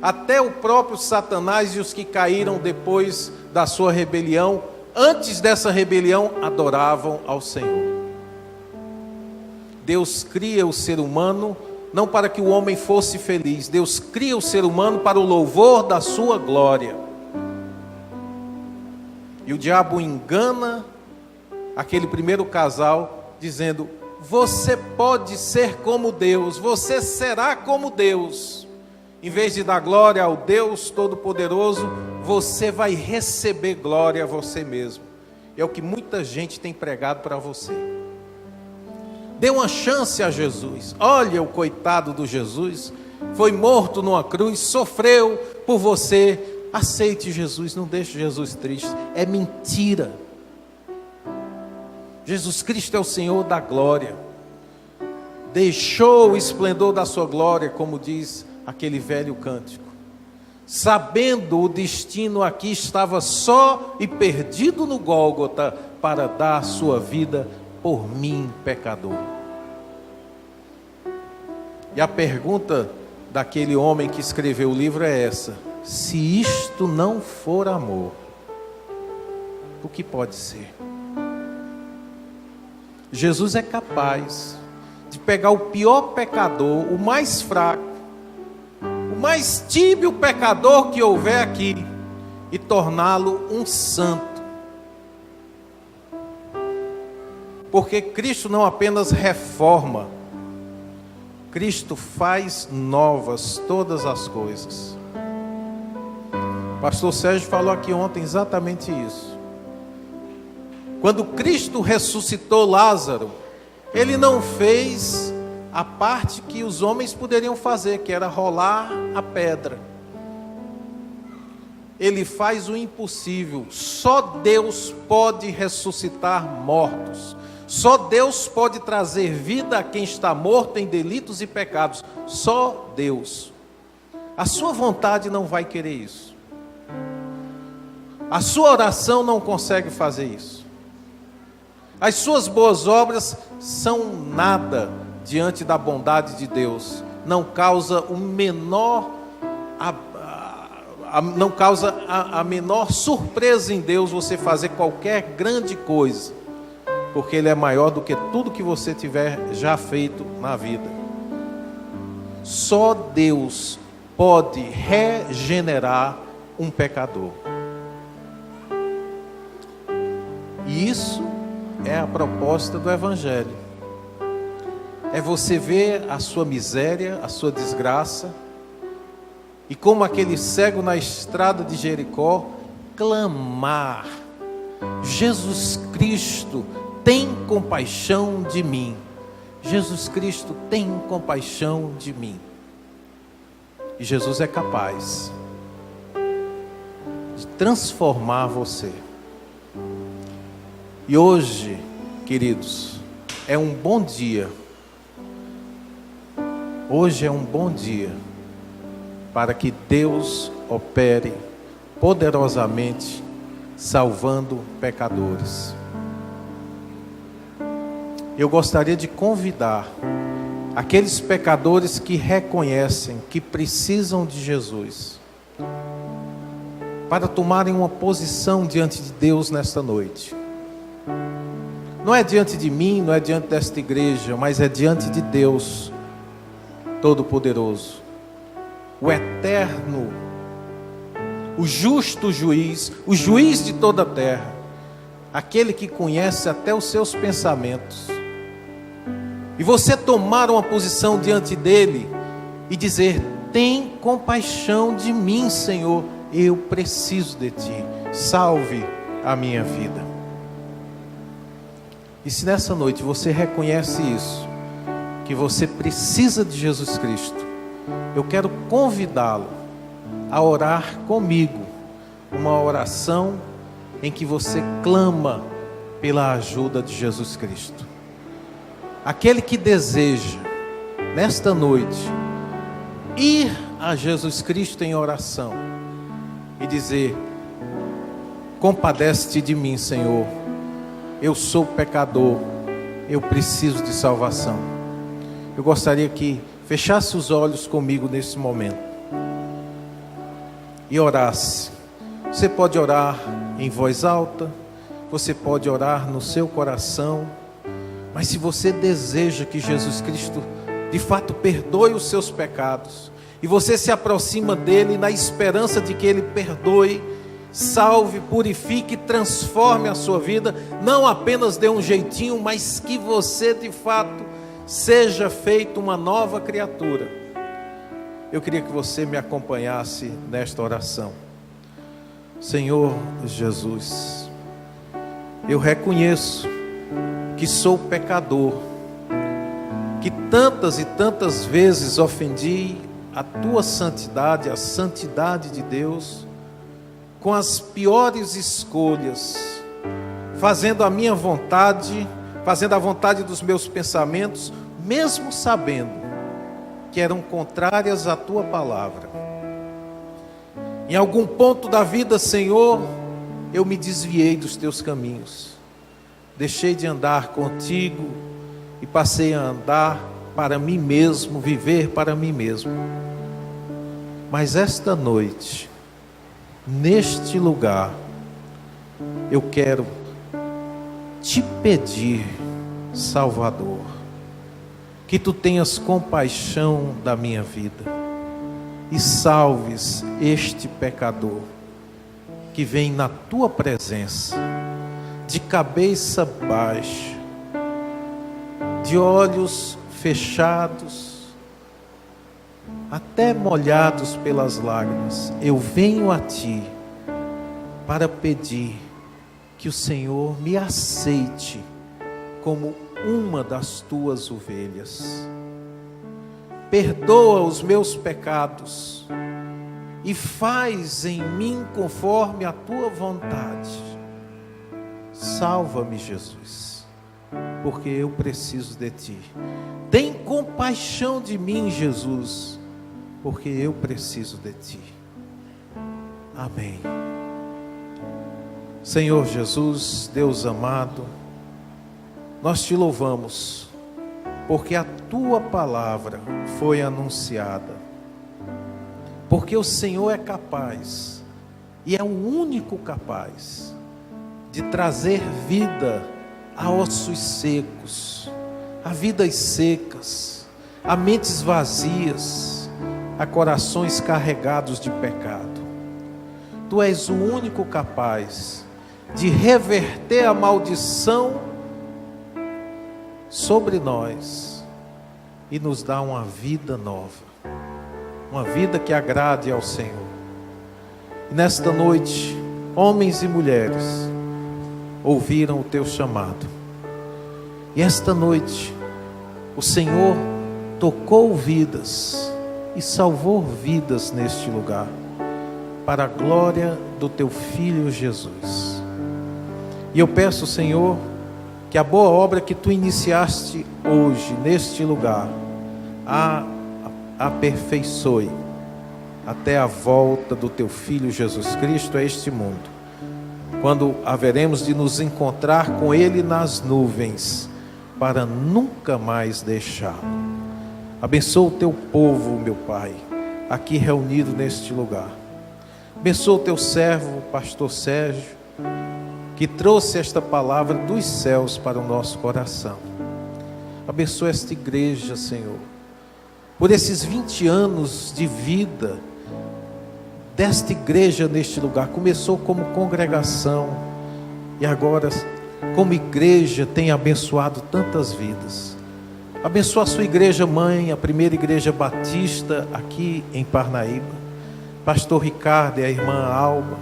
Speaker 2: Até o próprio Satanás e os que caíram depois da sua rebelião, antes dessa rebelião, adoravam ao Senhor. Deus cria o ser humano não para que o homem fosse feliz. Deus cria o ser humano para o louvor da sua glória. E o diabo engana aquele primeiro casal, dizendo: você pode ser como Deus, você será como Deus. Em vez de dar glória ao Deus Todo-Poderoso, você vai receber glória a você mesmo. É o que muita gente tem pregado para você. Dê uma chance a Jesus. Olha, o coitado do Jesus foi morto numa cruz, sofreu por você. Aceite Jesus, não deixe Jesus triste. É mentira. Jesus Cristo é o Senhor da glória. Deixou o esplendor da sua glória, como diz aquele velho cântico. Sabendo o destino aqui, estava só e perdido no Gólgota para dar a sua vida por mim, pecador. E a pergunta daquele homem que escreveu o livro é essa: se isto não for amor, o que pode ser? Jesus é capaz de pegar o pior pecador, o mais fraco, o mais tíbio pecador que houver aqui, e torná-lo um santo. Porque Cristo não apenas reforma, Cristo faz novas todas as coisas. O pastor Sérgio falou aqui ontem exatamente isso. Quando Cristo ressuscitou Lázaro, Ele não fez a parte que os homens poderiam fazer, que era rolar a pedra. Ele faz o impossível. Só Deus pode ressuscitar mortos. Só Deus pode trazer vida a quem está morto em delitos e pecados. Só Deus. A sua vontade não vai querer isso. A sua oração não consegue fazer isso. As suas boas obras são nada diante da bondade de Deus. Não causa o menor não causa a menor surpresa em Deus você fazer qualquer grande coisa, porque Ele é maior do que tudo que você tiver já feito na vida. Só Deus pode regenerar um pecador. E isso é a proposta do Evangelho. É você ver a sua miséria, a sua desgraça, e como aquele cego na estrada de Jericó, clamar: Jesus Cristo, tem compaixão de mim. Jesus Cristo, tem compaixão de mim. E Jesus é capaz de transformar você. E hoje, queridos, é um bom dia. Hoje é um bom dia para que Deus opere poderosamente, salvando pecadores. Eu gostaria de convidar aqueles pecadores que reconhecem que precisam de Jesus, para tomarem uma posição diante de Deus nesta noite. Não é diante de mim, não é diante desta igreja, mas é diante de Deus Todo-Poderoso, o eterno, o justo juiz, o juiz de toda a terra, aquele que conhece até os seus pensamentos. E você tomar uma posição diante dele e dizer: tem compaixão de mim, Senhor, eu preciso de ti, salve a minha vida. E se nessa noite você reconhece isso, que você precisa de Jesus Cristo, eu quero convidá-lo a orar comigo, uma oração em que você clama pela ajuda de Jesus Cristo. Aquele que deseja, nesta noite, ir a Jesus Cristo em oração e dizer: compadece-te de mim, Senhor, eu sou pecador, eu preciso de salvação. Eu gostaria que fechasse os olhos comigo nesse momento e orasse. Você pode orar em voz alta, você pode orar no seu coração, mas se você deseja que Jesus Cristo de fato perdoe os seus pecados, e você se aproxima dele na esperança de que ele perdoe, salve, purifique, transforme a sua vida, não apenas dê um jeitinho, mas que você de fato seja feito uma nova criatura. Eu queria que você me acompanhasse nesta oração. Senhor Jesus, eu reconheço que sou pecador, que tantas e tantas vezes ofendi a tua santidade, a santidade de Deus, com as piores escolhas, fazendo a minha vontade, fazendo a vontade dos meus pensamentos, mesmo sabendo que eram contrárias à tua palavra. Em algum ponto da vida, Senhor, eu me desviei dos teus caminhos, deixei de andar contigo e passei a andar para mim mesmo, viver para mim mesmo. Mas esta noite, neste lugar, eu quero te pedir, Salvador, que tu tenhas compaixão da minha vida e salves este pecador que vem na tua presença, de cabeça baixa, de olhos fechados, até molhados pelas lágrimas. Eu venho a ti para pedir que o Senhor me aceite como uma das tuas ovelhas. perdoa os meus pecados e faz em mim conforme a tua vontade. Salva-me, Jesus, porque eu preciso de ti. Tem compaixão de mim, Jesus, porque eu preciso de ti. Amém. Senhor Jesus, Deus amado, nós te louvamos, porque a tua palavra foi anunciada, porque o Senhor é capaz, e é o único capaz, de trazer vida a ossos secos, a vidas secas, a mentes vazias, a corações carregados de pecado. Tu és o único capaz de reverter a maldição sobre nós e nos dar uma vida nova, uma vida que agrade ao Senhor. E nesta noite, homens e mulheres ouviram o teu chamado, e esta noite o Senhor tocou vidas e salvou vidas neste lugar, para a glória do teu Filho Jesus. E eu peço, Senhor, que a boa obra que tu iniciaste hoje neste lugar a aperfeiçoe até a volta do teu Filho Jesus Cristo a este mundo, quando haveremos de nos encontrar com Ele nas nuvens, para nunca mais deixá-lo. Abençoa o teu povo, meu Pai, aqui reunido neste lugar. Abençoa o teu servo, o pastor Sérgio, que trouxe esta palavra dos céus para o nosso coração. Abençoa esta igreja, Senhor, por esses 20 anos de vida desta igreja neste lugar. Começou como congregação e agora, como igreja, tem abençoado tantas vidas. Abençoa a sua igreja mãe, a primeira igreja batista aqui em Parnaíba. Pastor Ricardo e a irmã Alba,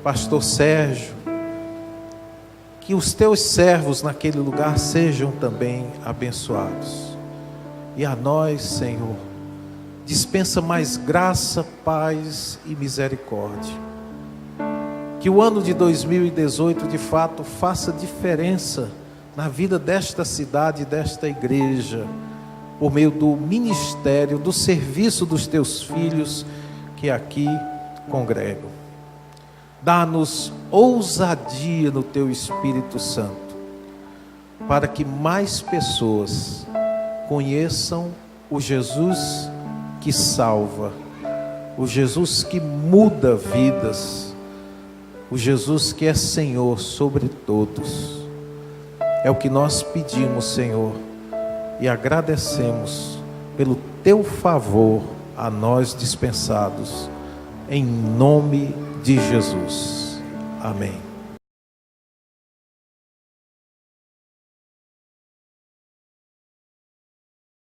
Speaker 2: pastor Sérgio, que os teus servos naquele lugar sejam também abençoados. E a nós, Senhor, dispensa mais graça, paz e misericórdia. Que o ano de 2018 de fato faça diferença na vida desta cidade e desta igreja, por meio do ministério, do serviço dos teus filhos que aqui congregam. Dá-nos ousadia no teu Espírito Santo, para que mais pessoas conheçam o Jesus que salva, o Jesus que muda vidas, o Jesus que é Senhor sobre todos. É o que nós pedimos, Senhor, e agradecemos pelo teu favor a nós dispensados, em nome de Jesus. Amém.